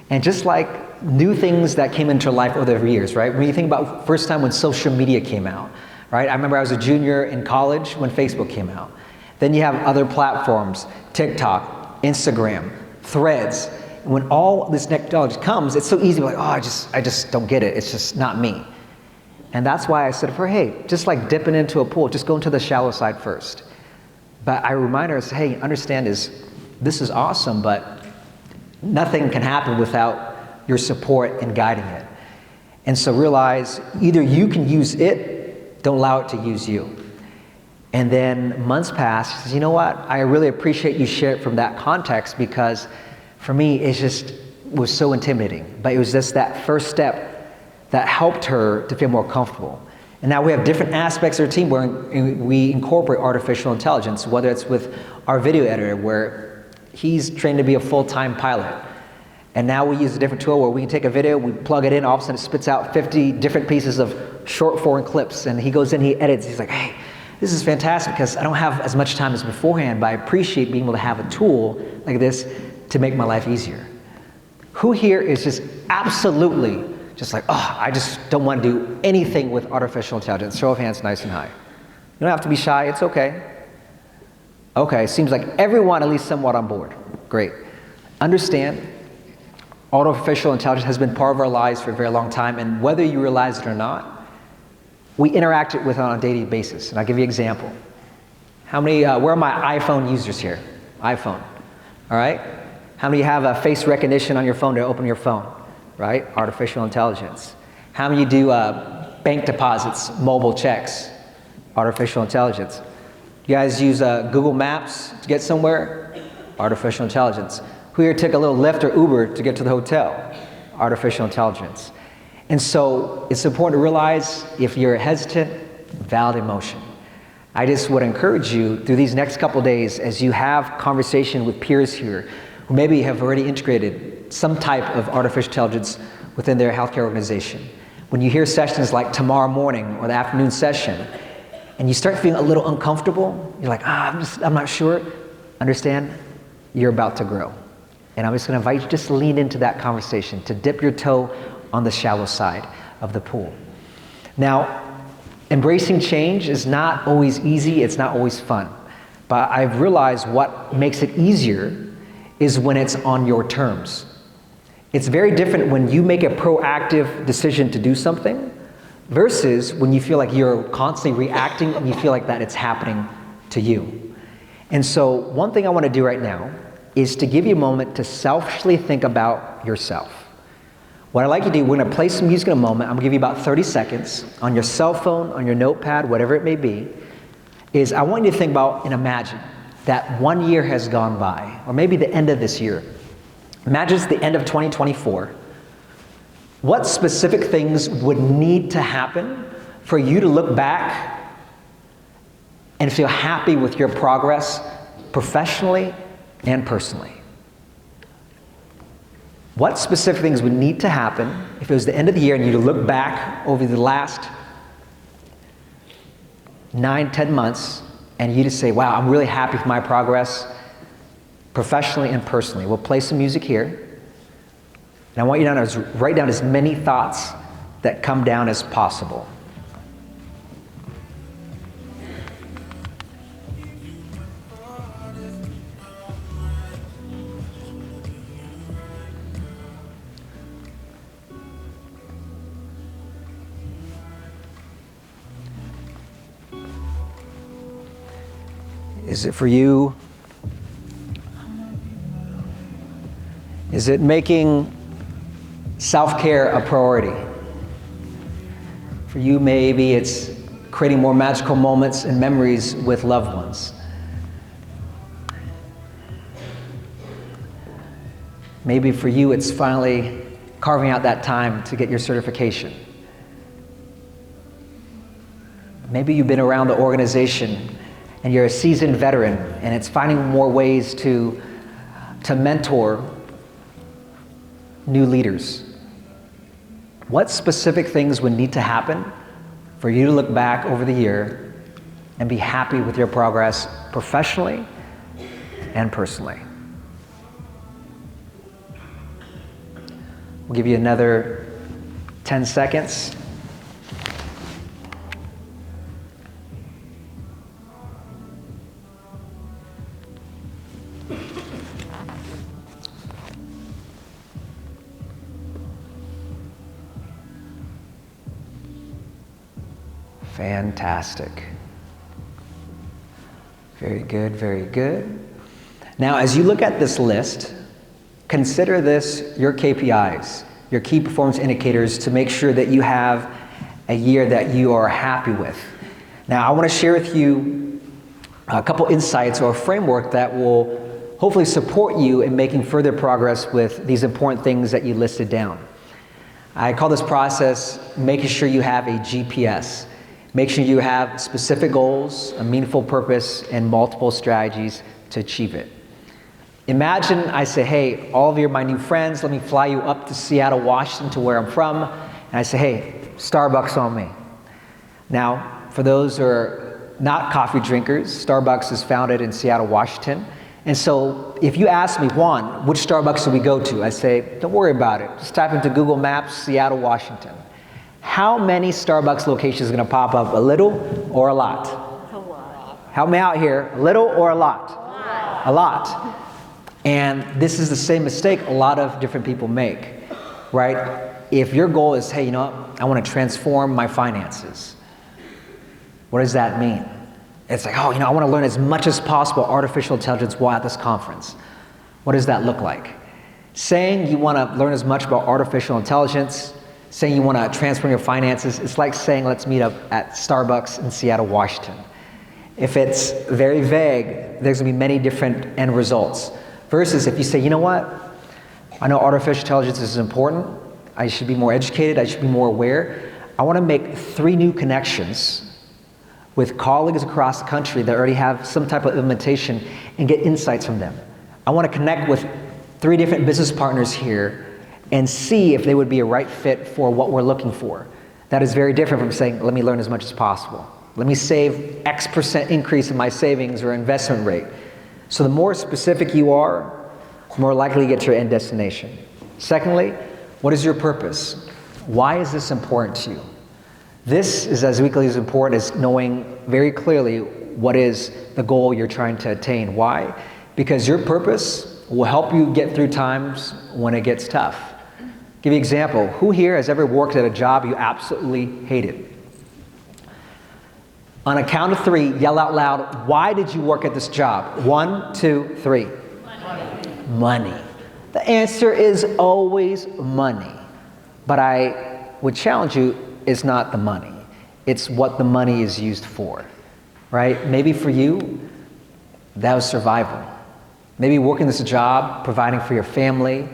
And just like new things that came into life over the years, right? When you think about first time when social media came out, right? I remember I was a junior in college when Facebook came out. Then you have other platforms, TikTok, Instagram, Threads. And when all this technology comes, it's so easy to be like, oh, I just don't get it. It's just not me. And that's why I said for her, hey, just like dipping into a pool, just go into the shallow side first. But I remind her, hey, understand this is awesome, but nothing can happen without your support in guiding it. And so realize either you can use it, don't allow it to use you. And then months pass, she says, you know what? I really appreciate you share it from that context, because for me, it just was so intimidating. But it was just that first step that helped her to feel more comfortable. And now we have different aspects of our team where we incorporate artificial intelligence, whether it's with our video editor, where he's trained to be a full-time pilot. And now we use a different tool where we can take a video, we plug it in, all of a sudden it spits out 50 different pieces of short form clips. And he goes in, he edits, he's like, hey, this is fantastic because I don't have as much time as beforehand, but I appreciate being able to have a tool like this to make my life easier. Who here is just absolutely just like, oh, I just don't want to do anything with artificial intelligence? Show of hands, nice and high. You don't have to be shy, it's okay. Okay, seems like everyone at least somewhat on board. Great. Understand, artificial intelligence has been part of our lives for a very long time, and whether you realize it or not, we interact with it on a daily basis. And I'll give you an example. How many, where are my iPhone users here? iPhone, all right? How many have a face recognition on your phone to open your phone, right? Artificial intelligence. How many do bank deposits, mobile checks? Artificial intelligence. You guys use Google Maps to get somewhere? Artificial intelligence. Who here took a little Lyft or Uber to get to the hotel? Artificial intelligence. And so it's important to realize if you're hesitant, valid emotion. I just would encourage you through these next couple days as you have conversation with peers here who maybe have already integrated some type of artificial intelligence within their healthcare organization. When you hear sessions like tomorrow morning or the afternoon session, and you start feeling a little uncomfortable, you're like, I'm not sure, understand, you're about to grow. And I'm just gonna invite you just to lean into that conversation, to dip your toe on the shallow side of the pool. Now, embracing change is not always easy, it's not always fun. But I've realized what makes it easier is when it's on your terms. It's very different when you make a proactive decision to do something versus when you feel like you're constantly reacting and you feel like that it's happening to you. And so one thing I want to do right now is to give you a moment to selfishly think about yourself. What I'd like you to do, we're going to play some music in a moment. I'm going to give you about 30 seconds on your cell phone, on your notepad, whatever it may be, is I want you to think about and imagine that 1 year has gone by, or maybe the end of this year. Imagine it's the end of 2024. What specific things would need to happen for you to look back and feel happy with your progress professionally and personally? What specific things would need to happen if it was the end of the year and you to look back over the last 9-10 months and you to say, wow, I'm really happy with my progress professionally and personally. We'll play some music here. And I want you to write down as many thoughts that come down as possible. Is it for you? Is it making self-care a priority? For you, maybe it's creating more magical moments and memories with loved ones. Maybe for you, it's finally carving out that time to get your certification. Maybe you've been around the organization and you're a seasoned veteran, and it's finding more ways to mentor new leaders. What specific things would need to happen for you to look back over the year and be happy with your progress professionally and personally? We'll give you another 10 seconds. Fantastic. Very good, very good. Now, as you look at this list, consider this your KPIs, your key performance indicators, to make sure that you have a year that you are happy with. Now, I want to share with you a couple insights or a framework that will hopefully support you in making further progress with these important things that you listed down. I call this process making sure you have a GPS. Make sure you have specific goals, a meaningful purpose, and multiple strategies to achieve it. Imagine I say, hey, all of you are my new friends. Let me fly you up to Seattle, Washington, to where I'm from. And I say, hey, Starbucks on me. Now, for those who are not coffee drinkers, Starbucks is founded in Seattle, Washington. And so if you ask me, Juan, which Starbucks do we go to? I say, don't worry about it. Just type into Google Maps, Seattle, Washington. How many Starbucks locations are going to pop up? A little or a lot? A lot. Help me out here. A little or a lot? A lot. A lot. And this is the same mistake a lot of different people make, right? If your goal is, hey, you know what? I want to transform my finances. What does that mean? It's like, oh, you know, I want to learn as much as possible artificial intelligence while at this conference. What does that look like? Saying you want to learn as much about artificial intelligence, saying you want to transform your finances, it's like saying let's meet up at Starbucks in Seattle, Washington. If it's very vague, there's going to be many different end results. Versus if you say, you know what, I know artificial intelligence is important, I should be more educated, I should be more aware. I want to make 3 new connections with colleagues across the country that already have some type of implementation and get insights from them. I want to connect with 3 different business partners here and see if they would be a right fit for what we're looking for. That is very different from saying, let me learn as much as possible. Let me save X% increase in my savings or investment rate. So the more specific you are, the more likely you get to your end destination. Secondly, what is your purpose? Why is this important to you? This is as equally as important as knowing very clearly what is the goal you're trying to attain. Why? Because your purpose will help you get through times when it gets tough. Give you an example. Who here has ever worked at a job you absolutely hated? On a count of 3, yell out loud, why did you work at this job? 1, 2, 3. Money. The answer is always money. But I would challenge you, it's not the money. It's what the money is used for, right? Maybe for you, that was survival. Maybe working this job, providing for your family,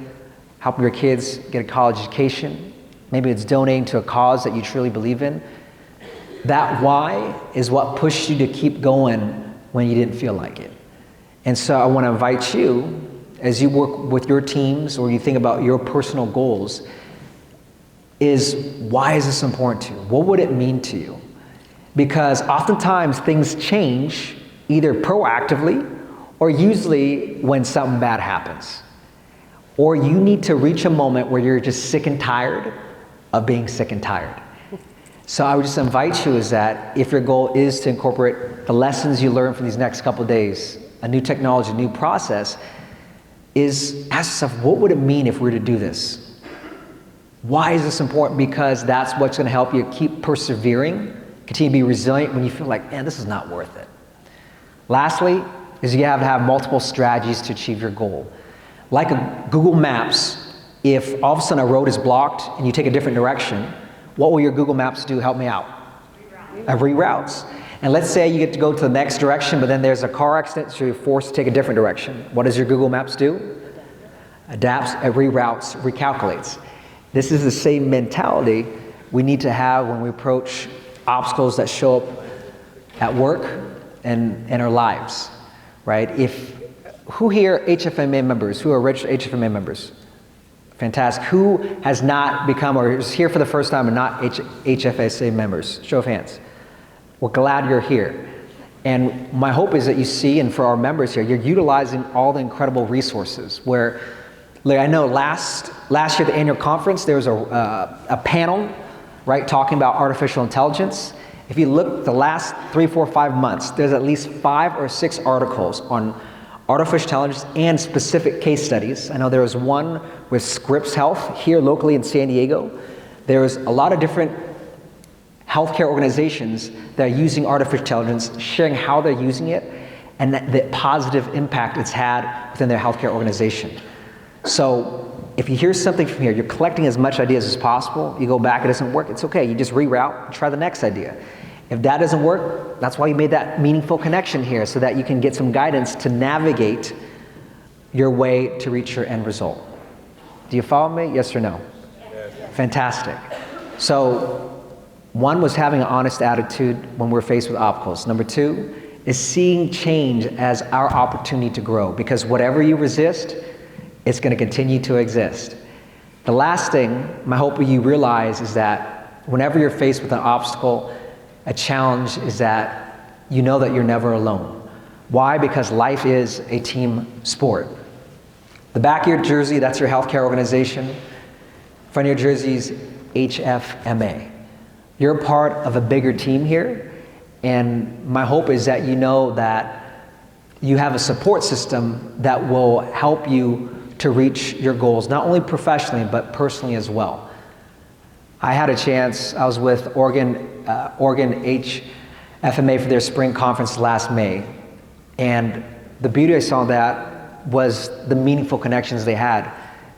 helping your kids get a college education. Maybe it's donating to a cause that you truly believe in. That why is what pushed you to keep going when you didn't feel like it. And so I want to invite you, as you work with your teams or you think about your personal goals, is why is this important to you? What would it mean to you? Because oftentimes things change either proactively or usually when something bad happens. Or you need to reach a moment where you're just sick and tired of being sick and tired. So I would just invite you is that if your goal is to incorporate the lessons you learn from these next couple of days, a new technology, a new process, is ask yourself, what would it mean if we were to do this? Why is this important? Because that's what's going to help you keep persevering, continue to be resilient when you feel like, man, this is not worth it. Lastly, is you have to have multiple strategies to achieve your goal. Like a Google Maps, if all of a sudden a road is blocked and you take a different direction, what will your Google Maps do? Help me out. Reroutes. And let's say you get to go to the next direction, but then there's a car accident, so you're forced to take a different direction. What does your Google Maps do? Adapts, reroutes, recalculates. This is the same mentality we need to have when we approach obstacles that show up at work and in our lives, right? Who here HFMA members? Who are registered HFMA members? Fantastic. Who has not become or is here for the first time and not HFSA members? Show of hands. We're glad you're here. And my hope is that you see, and for our members here, you're utilizing all the incredible resources where Like I know last year at the annual conference, there was a panel, right, talking about artificial intelligence. If you look the last 3, 4, 5 months, there's at least 5 or 6 articles on artificial intelligence and specific case studies. I know there was one with Scripps Health here locally in San Diego. There's a lot of different healthcare organizations that are using artificial intelligence, sharing how they're using it, and the positive impact it's had within their healthcare organization. So if you hear something from here, you're collecting as much ideas as possible, you go back, it doesn't work, it's okay, you just reroute and try the next idea. If that doesn't work, that's why you made that meaningful connection here, so that you can get some guidance to navigate your way to reach your end result. Do you follow me? Yes or no? Yes. Fantastic. So, one was having an honest attitude when we're faced with obstacles. Number 2 is seeing change as our opportunity to grow, because whatever you resist, it's going to continue to exist. The last thing, my hope you realize is that whenever you're faced with an obstacle, a challenge, is that you know that you're never alone. Why? Because life is a team sport. The back of your jersey, that's your healthcare organization. Front of your jersey's HFMA. You're a part of a bigger team here, and my hope is that you know that you have a support system that will help you to reach your goals, not only professionally, but personally as well. I had a chance, I was with Oregon HFMA for their spring conference last May, and the beauty I saw that was the meaningful connections they had.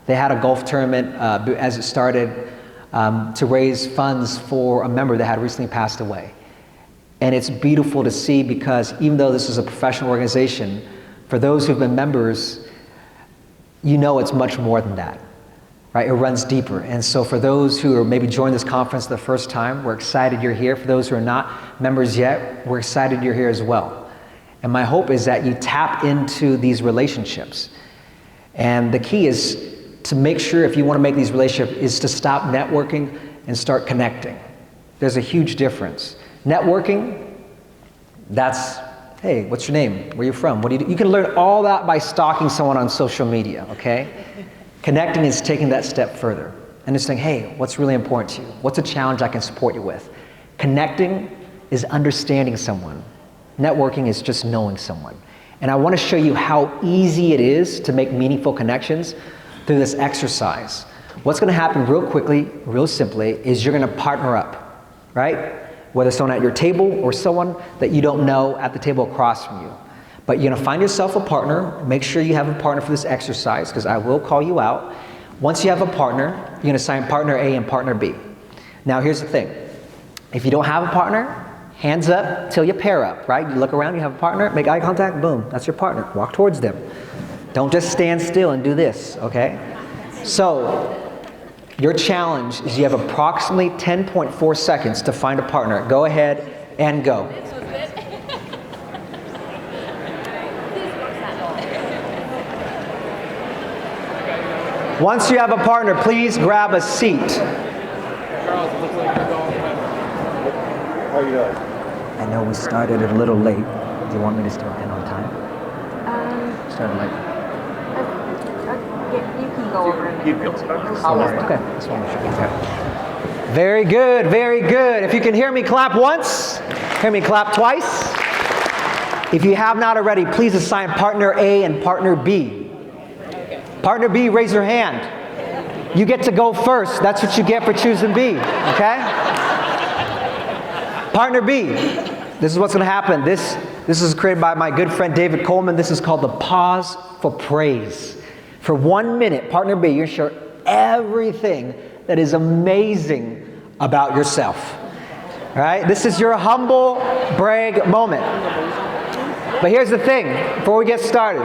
They had a golf tournament as it started to raise funds for a member that had recently passed away. And it's beautiful to see, because even though this is a professional organization, for those who've been members, you know it's much more than that, right? It runs deeper. And so for those who are maybe joining this conference the first time, we're excited you're here. For those who are not members yet, we're excited you're here as well. And my hope is that you tap into these relationships. And the key is to make sure, if you want to make these relationships, is to stop networking and start connecting. There's a huge difference. Networking, that's, hey, what's your name? Where are you from? What do you do? You can learn all that by stalking someone on social media, okay? Connecting is taking that step further and just saying, hey, what's really important to you? What's a challenge I can support you with? Connecting is understanding someone. Networking is just knowing someone. And I want to show you how easy it is to make meaningful connections through this exercise. What's going to happen real quickly, real simply, is you're going to partner up, right? Whether someone at your table or someone that you don't know at the table across from you. But you're going to find yourself a partner. Make sure you have a partner for this exercise, because I will call you out. Once you have a partner, you're going to assign partner A and partner B. Now here's the thing. If you don't have a partner, hands up till you pair up, right? You look around, you have a partner, make eye contact, boom, that's your partner. Walk towards them. Don't just stand still and do this, okay? So, your challenge is you have approximately 10.4 seconds to find a partner. Go ahead and go. Once you have a partner, please grab a seat. How are you doing? I know we started a little late. Do you want me to still end on time? Started late. You can go over and Okay. That's one okay. Very good, very good. If you can hear me clap once, hear me clap twice. If you have not already, please assign partner A and partner B. Partner B, raise your hand. You get to go first. That's what you get for choosing B, okay? Partner B, this is what's going to happen. This is created by my good friend David Coleman. This is called the pause for praise. For 1 minute, partner B, you're sure everything that is amazing about yourself. All right? This is your humble brag moment. But here's the thing, before we get started.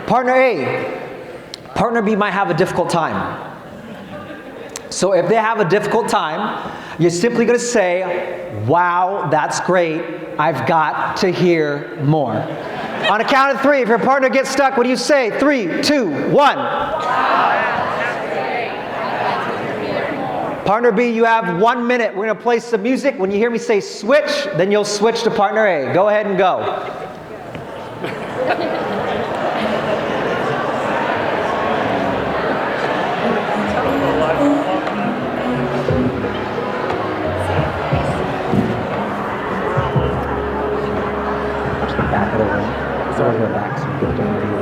Partner A, partner B might have a difficult time. So if they have a difficult time, you're simply going to say, wow, that's great. I've got to hear more. On a count of 3, if your partner gets stuck, what do you say? 3, 2, 1. Partner B, you have 1 minute. We're going to play some music. When you hear me say switch, then you'll switch to partner A. Go ahead and go. Back of the room. So we'll go back so people don't view.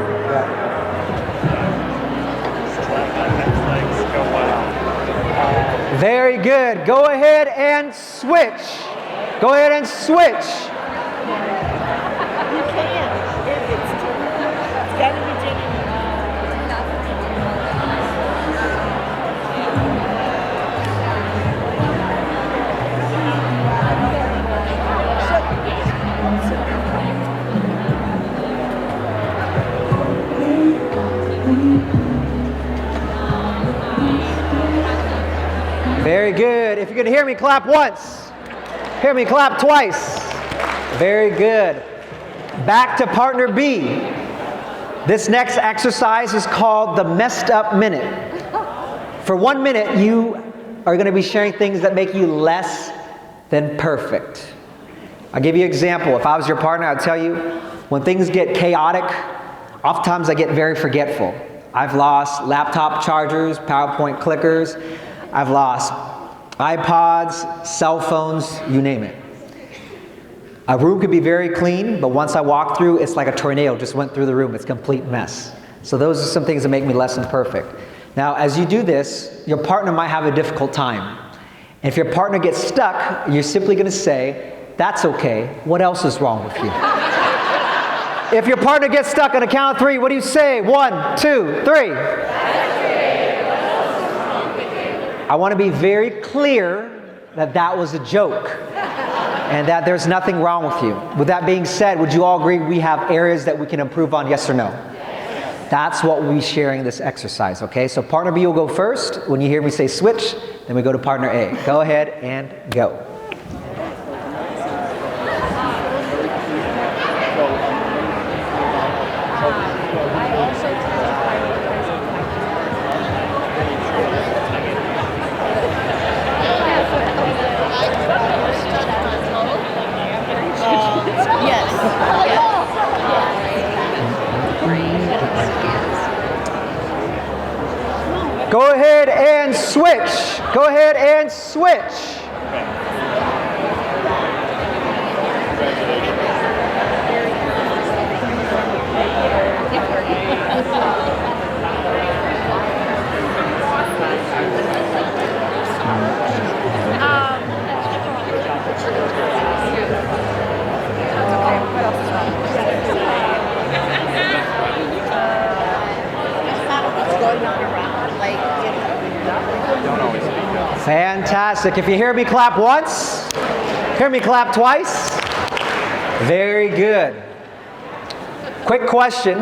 Very good. Go ahead and switch. Go ahead and switch. You can. It's got to be genuine. Very good. If you can hear me, clap once. Hear me, clap twice. Very good. Back to partner B. This next exercise is called the messed up minute. For 1 minute, you are going to be sharing things that make you less than perfect. I'll give you an example. If I was your partner, I'd tell you, when things get chaotic, oftentimes I get very forgetful. I've lost laptop chargers, PowerPoint clickers. I've lost iPods, cell phones, you name it. A room could be very clean, but once I walk through, it's like a tornado just went through the room. It's a complete mess. So those are some things that make me less than perfect. Now, as you do this, your partner might have a difficult time. And if your partner gets stuck, you're simply going to say, that's okay. What else is wrong with you? If your partner gets stuck on a count of 3, what do you say? 1, 2, 3. I want to be very clear that that was a joke and that there's nothing wrong with you. With that being said, would you all agree we have areas that we can improve on, yes or no? Yes. That's what we'll be sharing this exercise, okay? So partner B will go first. When you hear me say switch, then we go to partner A. Go ahead and go. Go ahead and switch. Go ahead and switch. Fantastic. If you hear me clap once, hear me clap twice. Very good. Quick question.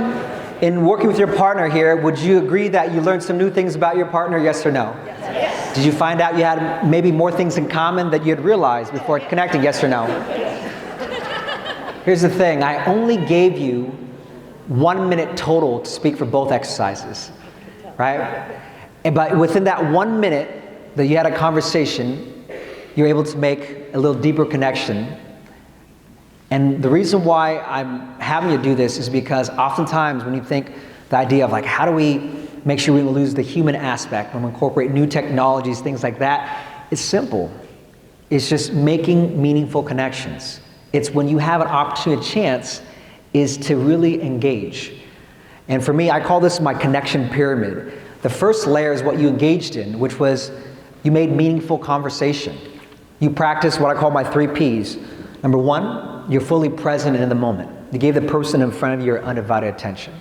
In working with your partner here, would you agree that you learned some new things about your partner, yes or no? Yes. Did you find out you had maybe more things in common that you had realized before connecting, yes or no? Here's the thing. I only gave you 1 minute total to speak for both exercises, right? But within that 1 minute that you had a conversation, you're able to make a little deeper connection. And the reason why I'm having you do this is because oftentimes when you think the idea of like, how do we make sure we don't lose the human aspect when we incorporate new technologies, things like that, it's simple. It's just making meaningful connections. It's when you have an opportunity, chance, is to really engage. And for me, I call this my connection pyramid. The first layer is what you engaged in, which was you made meaningful conversation. You practiced what I call my 3 Ps. Number 1, you're fully present in the moment. You gave the person in front of you your undivided attention.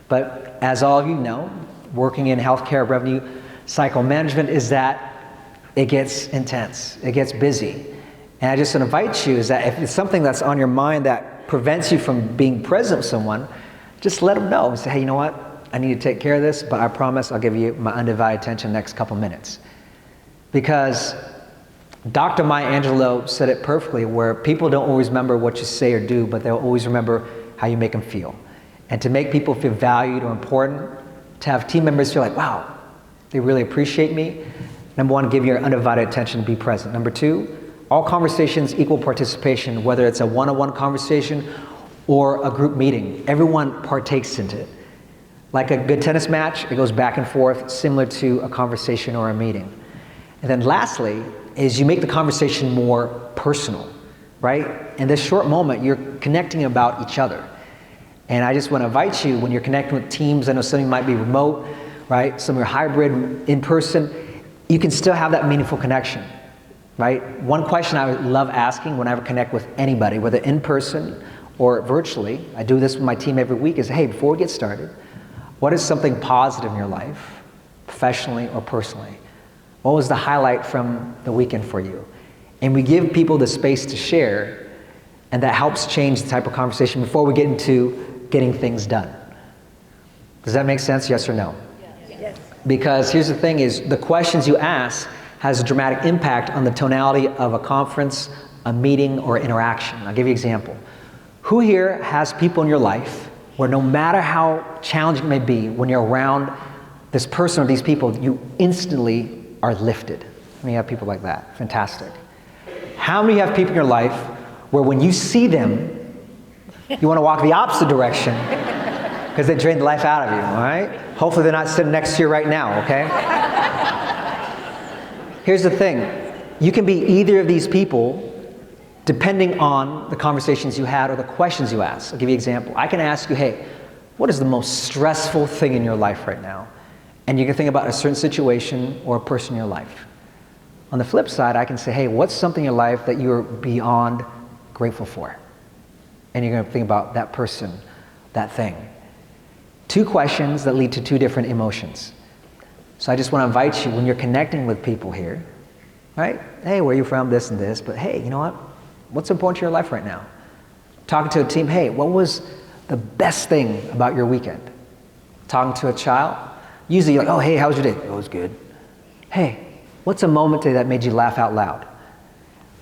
But as all of you know, working in healthcare revenue cycle management is that it gets intense, it gets busy. And I just invite you is that if it's something that's on your mind that prevents you from being present with someone, just let them know and say, hey, you know what? I need to take care of this, but I promise I'll give you my undivided attention the next couple minutes. Because Dr. Maya Angelou said it perfectly, where people don't always remember what you say or do, but they'll always remember how you make them feel. And to make people feel valued or important, to have team members feel like, wow, they really appreciate me. Number 1, give your undivided attention, be present. Number 2, all conversations equal participation, whether it's a one-on-one conversation or a group meeting. Everyone partakes in it. Like a good tennis match, it goes back and forth, similar to a conversation or a meeting. And then lastly, is you make the conversation more personal, right? In this short moment, you're connecting about each other. And I just want to invite you, when you're connecting with teams, I know some of you might be remote, right? Some are hybrid, in person, you can still have that meaningful connection, right? One question I would love asking whenever I connect with anybody, whether in person or virtually, I do this with my team every week, is, hey, before we get started, what is something positive in your life, professionally or personally? What was the highlight from the weekend for you? And we give people the space to share, and that helps change the type of conversation before we get into getting things done. Does that make sense, yes or no? Yes. Because here's the thing is, the questions you ask has a dramatic impact on the tonality of a conference, a meeting, or interaction. I'll give you an example. Who here has people in your life where no matter how challenging it may be, when you're around this person or these people, you instantly are lifted? How many have people like that? Fantastic. How many have people in your life where when you see them, you want to walk the opposite direction because they drain the life out of you, all right? Hopefully they're not sitting next to you right now, okay? Here's the thing. You can be either of these people depending on the conversations you had or the questions you asked. I'll give you an example. I can ask you, hey, what is the most stressful thing in your life right now? And you can think about a certain situation or a person in your life. On the flip side, I can say, hey, what's something in your life that you're beyond grateful for? And you're going to think about that person, that thing. Two questions that lead to two different emotions. So I just want to invite you, when you're connecting with people here, right? Hey, where are you from? This and this. But hey, you know what? What's important to your life right now? Talking to a team, hey, what was the best thing about your weekend? Talking to a child, usually you're like, oh, hey, how was your day? It was good. Hey, what's a moment today that made you laugh out loud?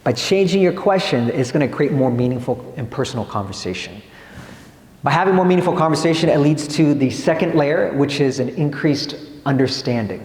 By changing your question, it's going to create more meaningful and personal conversation. By having more meaningful conversation, it leads to the second layer, which is an increased understanding.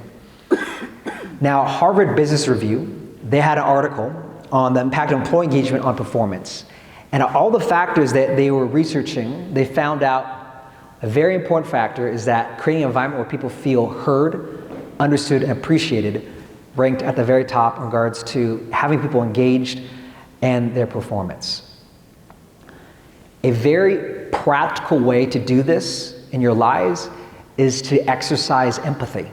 Now, Harvard Business Review, they had an article on the impact of employee engagement on performance. And all the factors that they were researching, they found out a very important factor is that creating an environment where people feel heard, understood, and appreciated ranked at the very top in regards to having people engaged and their performance. A very practical way to do this in your lives is to exercise empathy.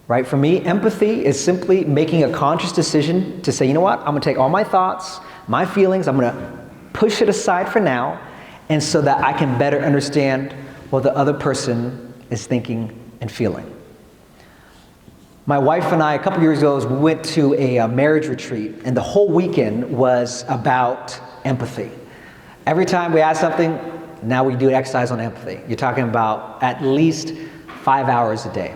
Right? For me, empathy is simply making a conscious decision to say, you know what, I'm going to take all my thoughts, my feelings, I'm going to push it aside for now, and so that I can better understand what the other person is thinking and feeling. My wife and I, a couple years ago, we went to a marriage retreat, and the whole weekend was about empathy. Every time we ask something, now we do an exercise on empathy. You're talking about at least 5 hours a day.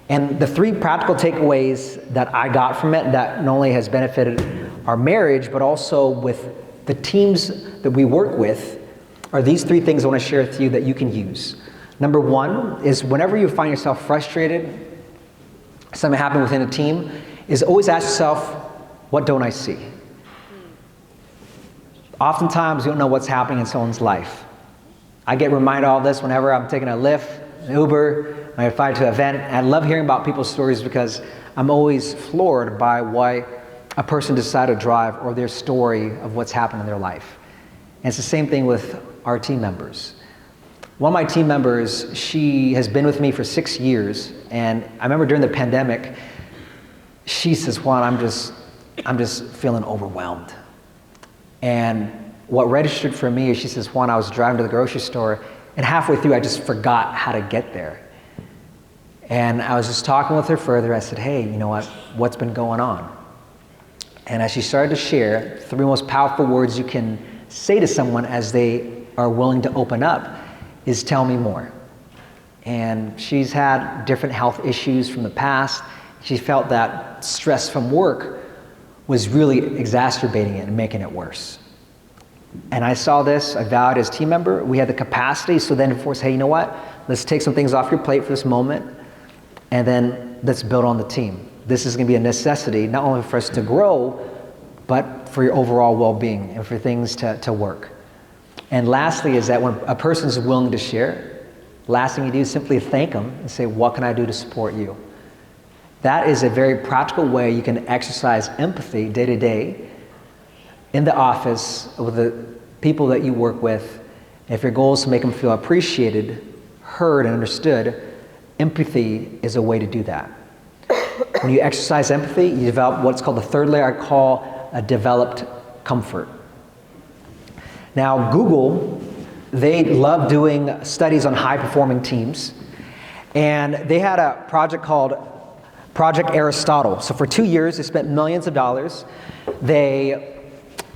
And the three practical takeaways that I got from it that not only has benefited our marriage, but also with the teams that we work with, are these three things I want to share with you that you can use. Number one is whenever you find yourself frustrated, something happened within a team, is always ask yourself, what don't I see? Oftentimes, you don't know what's happening in someone's life. I get reminded of all this whenever I'm taking a Lyft, an Uber, I fly to an event. I love hearing about people's stories because I'm always floored by why a person decided to drive or their story of what's happened in their life. And it's the same thing with our team members. One of my team members, she has been with me for 6 years, and I remember during the pandemic, she says, Juan, I'm just feeling overwhelmed. And what registered for me is she says, Juan, I was driving to the grocery store, and halfway through I just forgot how to get there. And I was just talking with her further. I said, hey, you know what? What's been going on? And as she started to share, three most powerful words you can say to someone as they are willing to open up is tell me more. And she's had different health issues from the past. She felt that stress from work was really exacerbating it and making it worse. And I saw this, I vowed as a team member, we had the capacity, so then of course, hey, you know what? Let's take some things off your plate for this moment, and then let's build on the team. This is going to be a necessity, not only for us to grow, but for your overall well-being and for things to work. And lastly is that when a person's willing to share, last thing you do is simply thank them and say, what can I do to support you? That is a very practical way you can exercise empathy day to day in the office with the people that you work with. If your goal is to make them feel appreciated, heard, and understood, empathy is a way to do that. When you exercise empathy, you develop what's called the third layer I call a developed comfort. Now, Google, they love doing studies on high-performing teams, and they had a project called Project Aristotle. So for 2 years, they spent millions of dollars. They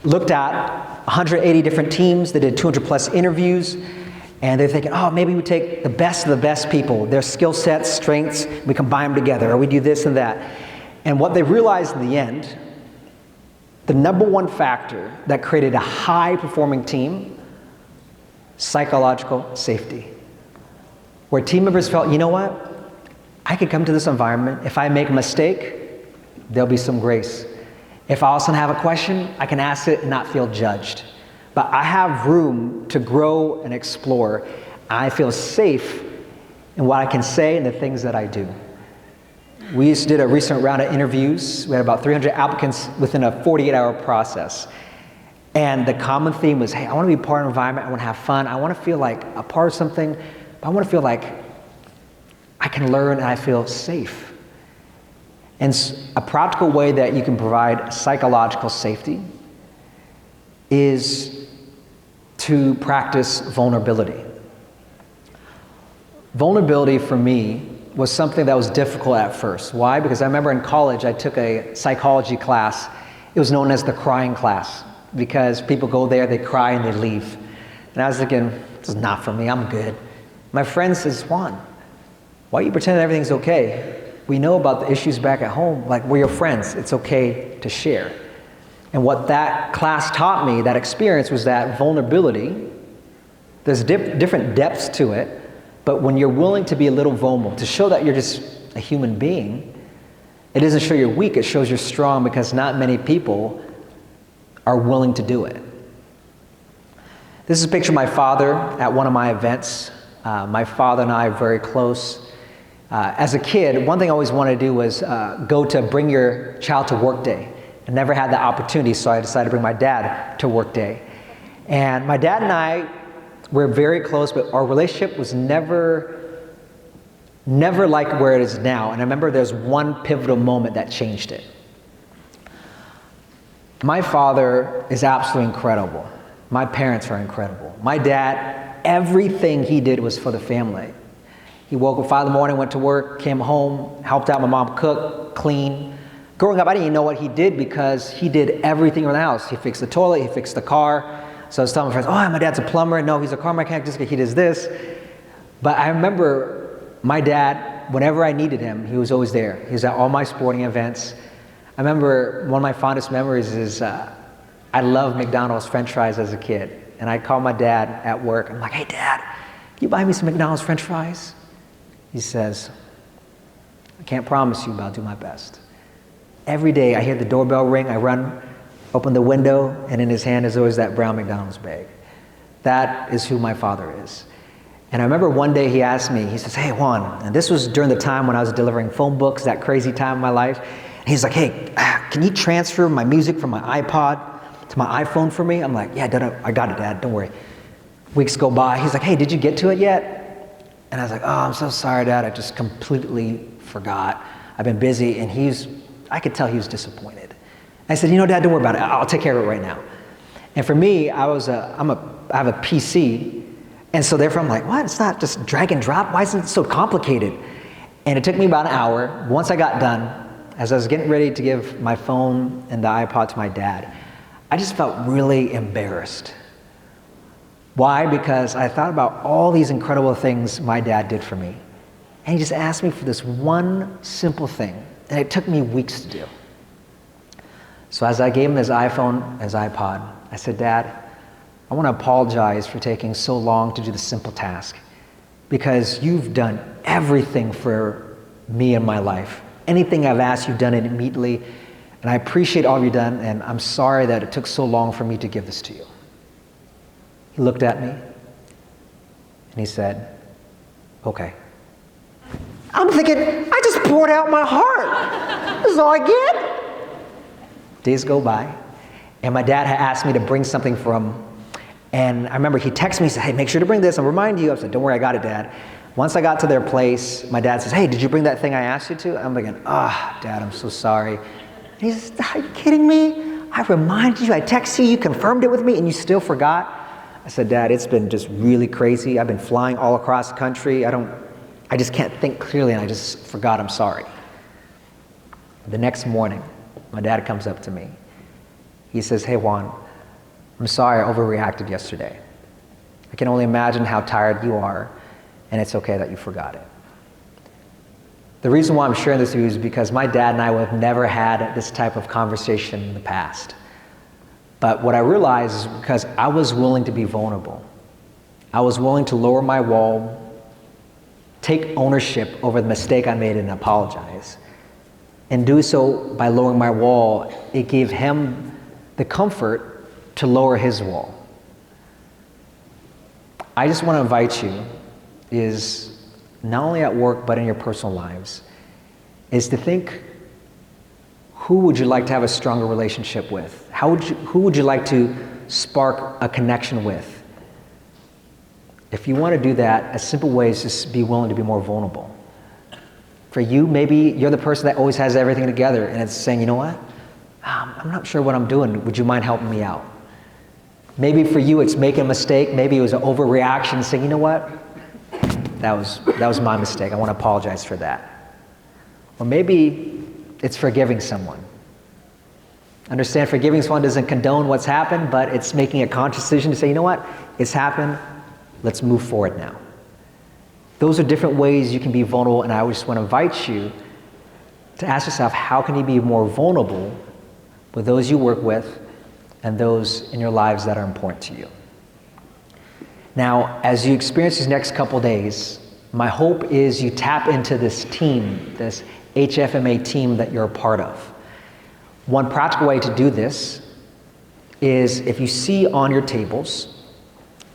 looked at 180 different teams. They did 200 plus interviews. And they're thinking, oh, maybe we take the best of the best people, their skill sets, strengths, we combine them together, or we do this and that. And what they realized in the end, the number one factor that created a high-performing team, psychological safety. Where team members felt, you know what? I could come to this environment. If I make a mistake, there'll be some grace. If I also have a question, I can ask it and not feel judged. But I have room to grow and explore. I feel safe in what I can say and the things that I do. We just did a recent round of interviews. We had about 300 applicants within a 48-hour process. And the common theme was, hey, I want to be part of an environment. I want to have fun. I want to feel like a part of something. But I want to feel like I can learn and I feel safe. And a practical way that you can provide psychological safety is to practice vulnerability. Vulnerability for me was something that was difficult at first. Why? Because I remember in college I took a psychology class. It was known as the crying class because people go there, they cry, and they leave. And I was thinking, this is not for me, I'm good. My friend says, Juan, why are you pretending everything's okay? We know about the issues back at home, like we're your friends, it's okay to share. And what that class taught me, that experience, was that vulnerability, there's different depths to it, but when you're willing to be a little vulnerable, to show that you're just a human being, it doesn't show you're weak, it shows you're strong because not many people are willing to do it. This is a picture of my father at one of my events. My father and I are very close. As a kid, one thing I always wanted to do was go to Bring Your Child to Work Day. I never had the opportunity, so I decided to bring my dad to work day. And my dad and I were very close, but our relationship was never like where it is now. And I remember there's one pivotal moment that changed it. My father is absolutely incredible. My parents are incredible. My dad, everything he did was for the family. He woke up 5 in the morning, went to work, came home, helped out my mom cook, clean. Growing up, I didn't even know what he did because he did everything around the house. He fixed the toilet, he fixed the car. So I was telling my friends, oh, my dad's a plumber. No, he's a car mechanic, he does this. But I remember my dad, whenever I needed him, he was always there. He was at all my sporting events. I remember one of my fondest memories is I loved McDonald's French fries as a kid. And I'd call my dad at work. I'm like, hey, Dad, can you buy me some McDonald's French fries? He says, I can't promise you, but I'll do my best. Every day I hear the doorbell ring, I run, open the window, and in his hand is always that brown McDonald's bag. That is who my father is. And I remember one day he asked me, he says, hey, Juan, and this was during the time when I was delivering phone books, that crazy time in my life. And he's like, hey, can you transfer my music from my iPod to my iPhone for me? I'm like, yeah, I got it, Dad, don't worry. Weeks go by, he's like, hey, did you get to it yet? And I was like, oh, I'm so sorry, Dad, I just completely forgot. I've been busy, and I could tell he was disappointed. I said, you know, Dad, don't worry about it. I'll take care of it right now. And for me, I have a PC, and so therefore I'm like, what? It's not just drag and drop. Why isn't it so complicated? And it took me about an hour. Once I got done, as I was getting ready to give my phone and the iPod to my dad, I just felt really embarrassed. Why? Because I thought about all these incredible things my dad did for me. And he just asked me for this one simple thing. And it took me weeks to do. So as I gave him his iPhone, his iPod, I said, Dad, I want to apologize for taking so long to do the simple task because you've done everything for me in my life. Anything I've asked, you've done it immediately. And I appreciate all you've done, and I'm sorry that it took so long for me to give this to you. He looked at me, and he said, Okay. I'm thinking, I just poured out my heart. This is all I get. Days go by, and my dad had asked me to bring something for him. And I remember he texted me, he said, hey, make sure to bring this, I'll remind you. I said, don't worry, I got it, Dad. Once I got to their place, my dad says, hey, did you bring that thing I asked you to? I'm thinking, Dad, I'm so sorry. And he says, are you kidding me? I reminded you, I texted you, you confirmed it with me, and you still forgot? I said, Dad, it's been just really crazy. I've been flying all across the country. I just can't think clearly, and I just forgot, I'm sorry. The next morning, my dad comes up to me. He says, hey, Juan, I'm sorry I overreacted yesterday. I can only imagine how tired you are, and it's okay that you forgot it. The reason why I'm sharing this with you is because my dad and I have never had this type of conversation in the past. But what I realized is because I was willing to be vulnerable. I was willing to lower my wall, take ownership over the mistake I made and apologize. And do so by lowering my wall, it gave him the comfort to lower his wall. I just want to invite you is not only at work but in your personal lives, is to think, who would you like to have a stronger relationship with? Who would you like to spark a connection with? If you want to do that, a simple way is just be willing to be more vulnerable. For you, maybe you're the person that always has everything together and it's saying, you know what? I'm not sure what I'm doing. Would you mind helping me out? Maybe for you, it's making a mistake. Maybe it was an overreaction, saying, you know what? That was my mistake. I want to apologize for that. Or maybe it's forgiving someone. Understand, forgiving someone doesn't condone what's happened, but it's making a conscious decision to say, you know what? It's happened. Let's move forward now. Those are different ways you can be vulnerable, and I just want to invite you to ask yourself, how can you be more vulnerable with those you work with and those in your lives that are important to you? Now, as you experience these next couple days, my hope is you tap into this team, this HFMA team that you're a part of. One practical way to do this is, if you see on your tables,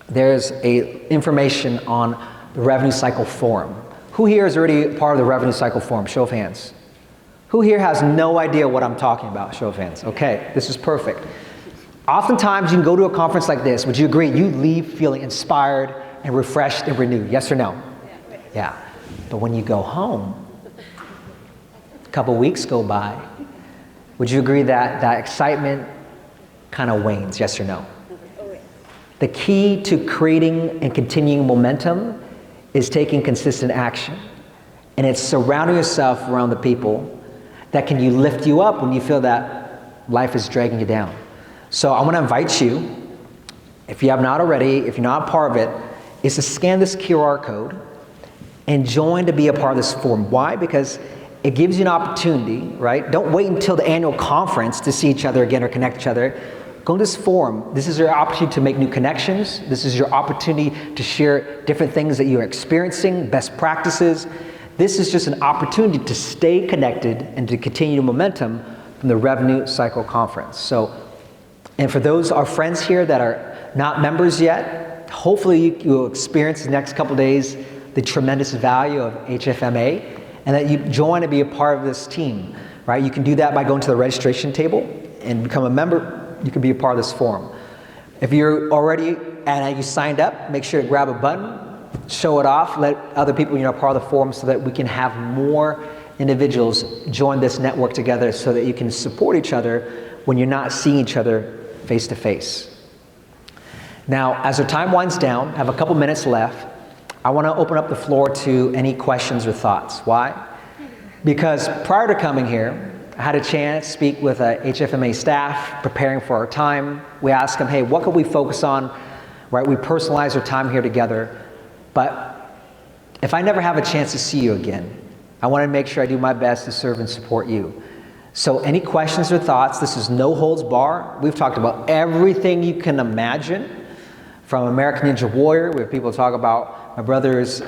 there's information on the Revenue Cycle Forum. Who here is already part of the Revenue Cycle Forum? Show of hands. Who here has no idea what I'm talking about? Show of hands. Okay, this is perfect. Oftentimes you can go to a conference like this, would you agree, you leave feeling inspired and refreshed and renewed, yes or no? Yeah. But when you go home, a couple weeks go by, would you agree that that excitement kind of wanes, yes or no? The key to creating and continuing momentum is taking consistent action. And it's surrounding yourself around the people that can lift you up when you feel that life is dragging you down. So I want to invite you, if you have not already, if you're not a part of it, is to scan this QR code and join to be a part of this forum. Why? Because it gives you an opportunity, right? Don't wait until the annual conference to see each other again or connect each other. Go to this forum. This is your opportunity to make new connections. This is your opportunity to share different things that you're experiencing, best practices. This is just an opportunity to stay connected and to continue momentum from the Revenue Cycle Conference. So, and for those, our friends here that are not members yet, hopefully you'll experience the next couple days the tremendous value of HFMA, and that you join to be a part of this team, right? You can do that by going to the registration table and become a member. You can be a part of this forum. If you're already, and you signed up, make sure to grab a button, show it off, let other people part of the forum so that we can have more individuals join this network together so that you can support each other when you're not seeing each other face to face. Now, as our time winds down, I have a couple minutes left. I want to open up the floor to any questions or thoughts. Why? Because prior to coming here, I had a chance to speak with HFMA staff preparing for our time. We asked them, hey, what could we focus on? Right? We personalize our time here together. But if I never have a chance to see you again, I want to make sure I do my best to serve and support you. So any questions or thoughts, this is no holds bar. We've talked about everything you can imagine, from American Ninja Warrior, where people talk about my brother's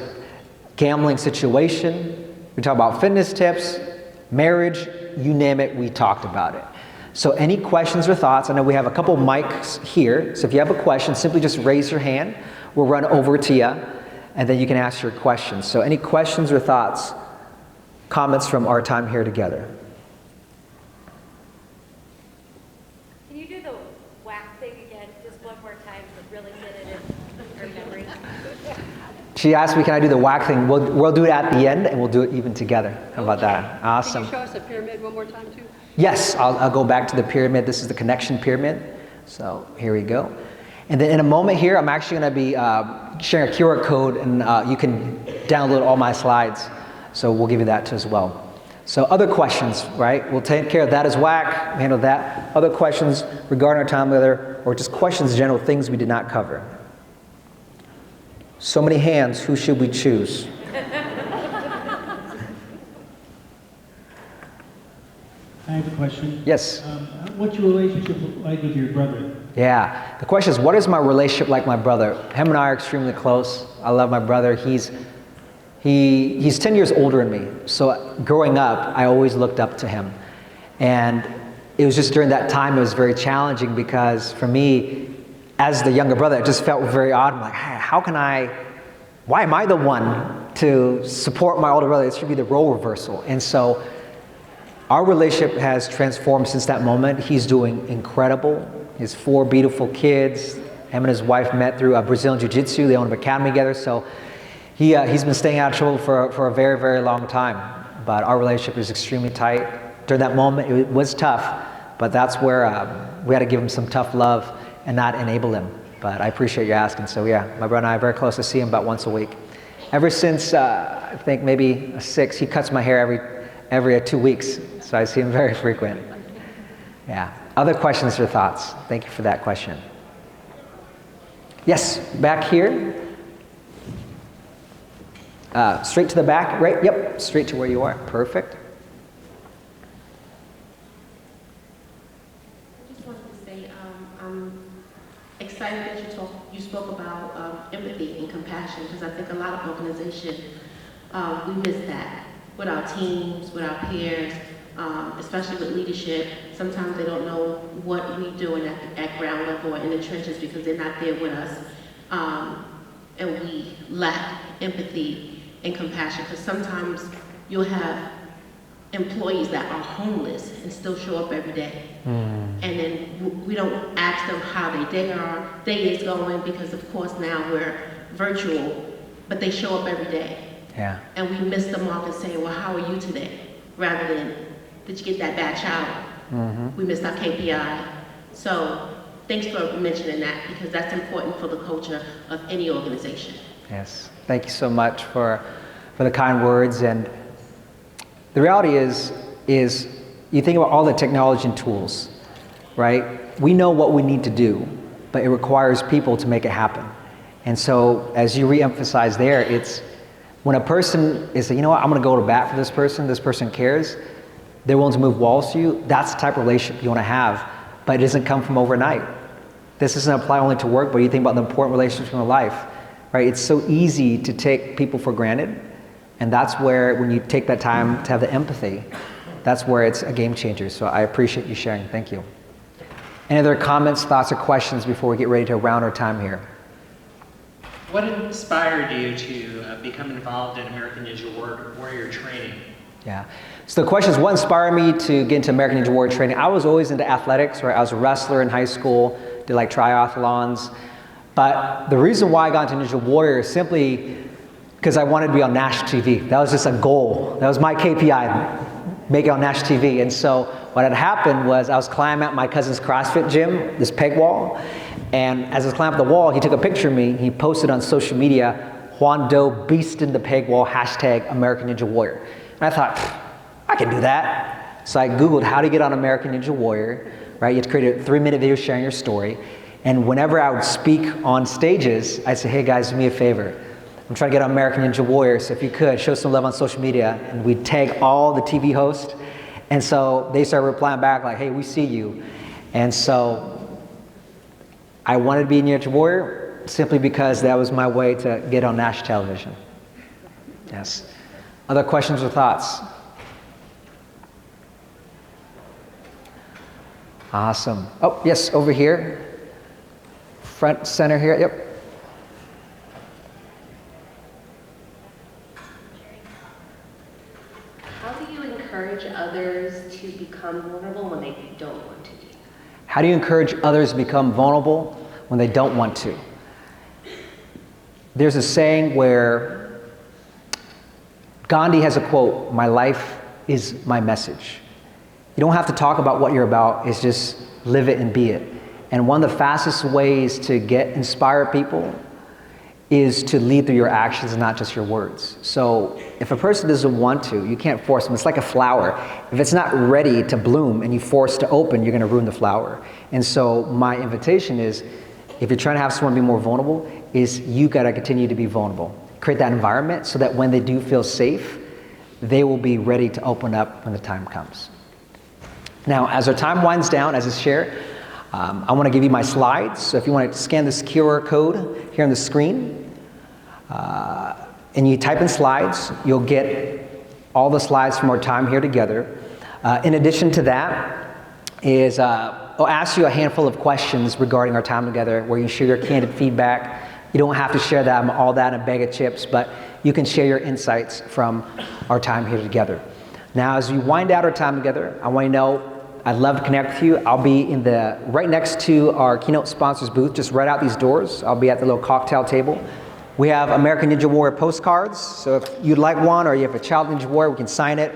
gambling situation. We talk about fitness tips, marriage, you name it, we talked about it. So any questions or thoughts? I know we have a couple mics here, so if you have a question, simply just raise your hand. We'll run over to you. and then you can ask your questions. So any questions or thoughts, comments from our time here together? Can you do the whack thing again, just one more time to really get it in our memory? She asked me, can I do the whack thing? We'll do it at the end, and we'll do it even together. How about that? Awesome. Can you show us the pyramid one more time, too? Yes, I'll go back to the pyramid. This is the connection pyramid. So here we go. And then in a moment here, I'm actually going to be sharing a QR code, and you can download all my slides. So we'll give you that too as well. So other questions, right? We'll take care of that as whack, handle that. Other questions regarding our time together, or just questions in general, things we did not cover. So many hands, who should we choose? I have a question. Yes. What's your relationship like with your brother? Yeah, the question is, what is my relationship like with my brother? Him and I are extremely close. I love my brother. He's 10 years older than me. So growing up, I always looked up to him. And it was just during that time, it was very challenging because for me, as the younger brother, it just felt very odd. I'm like, hey, why am I the one to support my older brother? It should be the role reversal. And so our relationship has transformed since that moment. He's doing incredible. He has 4 beautiful kids. Him and his wife met through Brazilian Jiu-Jitsu. They own an academy together. So he's been staying out of trouble for a very, very long time. But our relationship is extremely tight. During that moment, it was tough. But that's where we had to give him some tough love and not enable him. But I appreciate you asking. So yeah, my brother and I are very close. I see him about once a week. Ever since, I think maybe 6, he cuts my hair every 2 weeks. So I see him very frequent. Yeah. Other questions or thoughts? Thank you for that question. Yes, back here. Straight to the back, right? Yep, straight to where you are. Perfect. I just wanted to say I'm excited that you spoke about empathy and compassion, because I think a lot of organizations, we miss that with our teams, with our peers, especially with leadership. Sometimes they don't know what we're doing at ground level or in the trenches because they're not there with us. And we lack empathy and compassion, because sometimes you'll have employees that are homeless and still show up every day. And then we don't ask them how their day is going, because of course now we're virtual, but they show up every day. Yeah. And we miss the mark and say, well, how are you today? Rather than, did you get that bad child? We missed our KPI. So thanks for mentioning that, because that's important for the culture of any organization. Yes. Thank you so much for the kind words. And the reality is you think about all the technology and tools, right? We know what we need to do, but it requires people to make it happen. And so as you re-emphasize there, it's when a person is, you know what, I'm going to go to bat for this person cares, they're willing to move walls to you, that's the type of relationship you want to have, but it doesn't come from overnight. This doesn't apply only to work, but you think about the important relationships in your life, right? It's so easy to take people for granted, and that's where, when you take that time to have the empathy, that's where it's a game changer. So I appreciate you sharing. Thank you. Any other comments, thoughts, or questions before we get ready to round our time here? What inspired you to become involved in American Ninja Warrior training? Yeah. So the question is, what inspired me to get into American Ninja Warrior training? I was always into athletics, right? I was a wrestler in high school, did like triathlons. But the reason why I got into Ninja Warrior is simply because I wanted to be on national TV. That was just a goal. That was my KPI, make it on national TV. And so what had happened was I was climbing at my cousin's CrossFit gym, this peg wall. And as I was climbing up the wall, he took a picture of me. He posted on social media, Juan Doe beasted the peg wall, hashtag American Ninja Warrior. And I thought, I can do that. So I Googled how to get on American Ninja Warrior, right? You have to create a 3-minute video sharing your story. And whenever I would speak on stages, I'd say, hey guys, do me a favor. I'm trying to get on American Ninja Warrior, so if you could, show some love on social media. And we'd tag all the TV hosts. And so they started replying back like, hey, we see you. And so I wanted to be a Ninja Warrior simply because that was my way to get on national television. Yes. Other questions or thoughts? Awesome. Oh, yes, over here. Front center here, yep. become vulnerable when they don't want to be? How do you encourage others to become vulnerable when they don't want to? There's a saying where Gandhi has a quote, "My life is my message." You don't have to talk about what you're about, it's just live it and be it. And one of the fastest ways to inspire people is to lead through your actions and not just your words. So if a person doesn't want to, you can't force them. It's like a flower. If it's not ready to bloom and you force it to open, you're going to ruin the flower. And so my invitation is, if you're trying to have someone be more vulnerable, is you got to continue to be vulnerable. Create that environment so that when they do feel safe, they will be ready to open up when the time comes. Now, as our time winds down, as is shared, I want to give you my slides. So if you want to scan this QR code here on the screen, and you type in slides, you'll get all the slides from our time here together. In addition to that, I'll ask you a handful of questions regarding our time together where you share your candid feedback. You don't have to share all that in a bag of chips, but you can share your insights from our time here together. Now, as we wind out our time together, I want you to know I'd love to connect with you. I'll be right next to our keynote sponsors booth, just right out these doors. I'll be at the little cocktail table. We have American Ninja Warrior postcards, so if you'd like one or you have a child Ninja Warrior, we can sign it.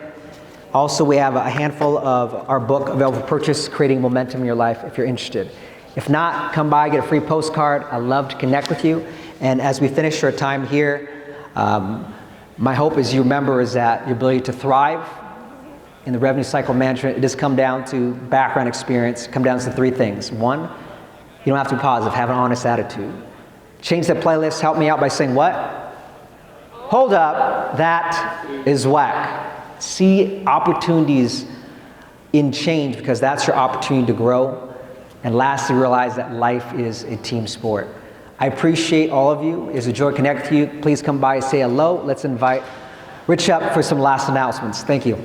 Also, we have a handful of our book available for purchase, Creating Momentum in Your Life, if you're interested. If not, come by, get a free postcard. I'd love to connect with you. And as we finish our time here, my hope is you remember is that your ability to thrive in the revenue cycle management, it does come down to background experience, come down to three things. One, you don't have to be positive, have an honest attitude. Change the playlist, help me out by saying what? Hold up, that is whack. See opportunities in change because that's your opportunity to grow. And lastly, realize that life is a team sport. I appreciate all of you. It's a joy to connect with you. Please come by and say hello. Let's invite Rich up for some last announcements. Thank you.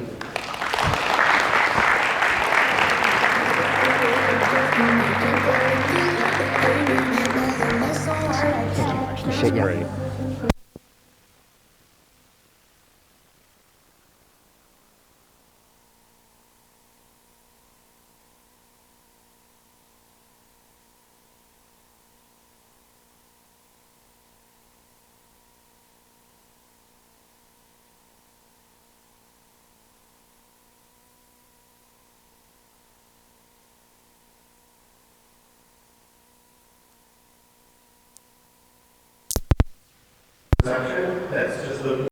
Appreciate you. Great.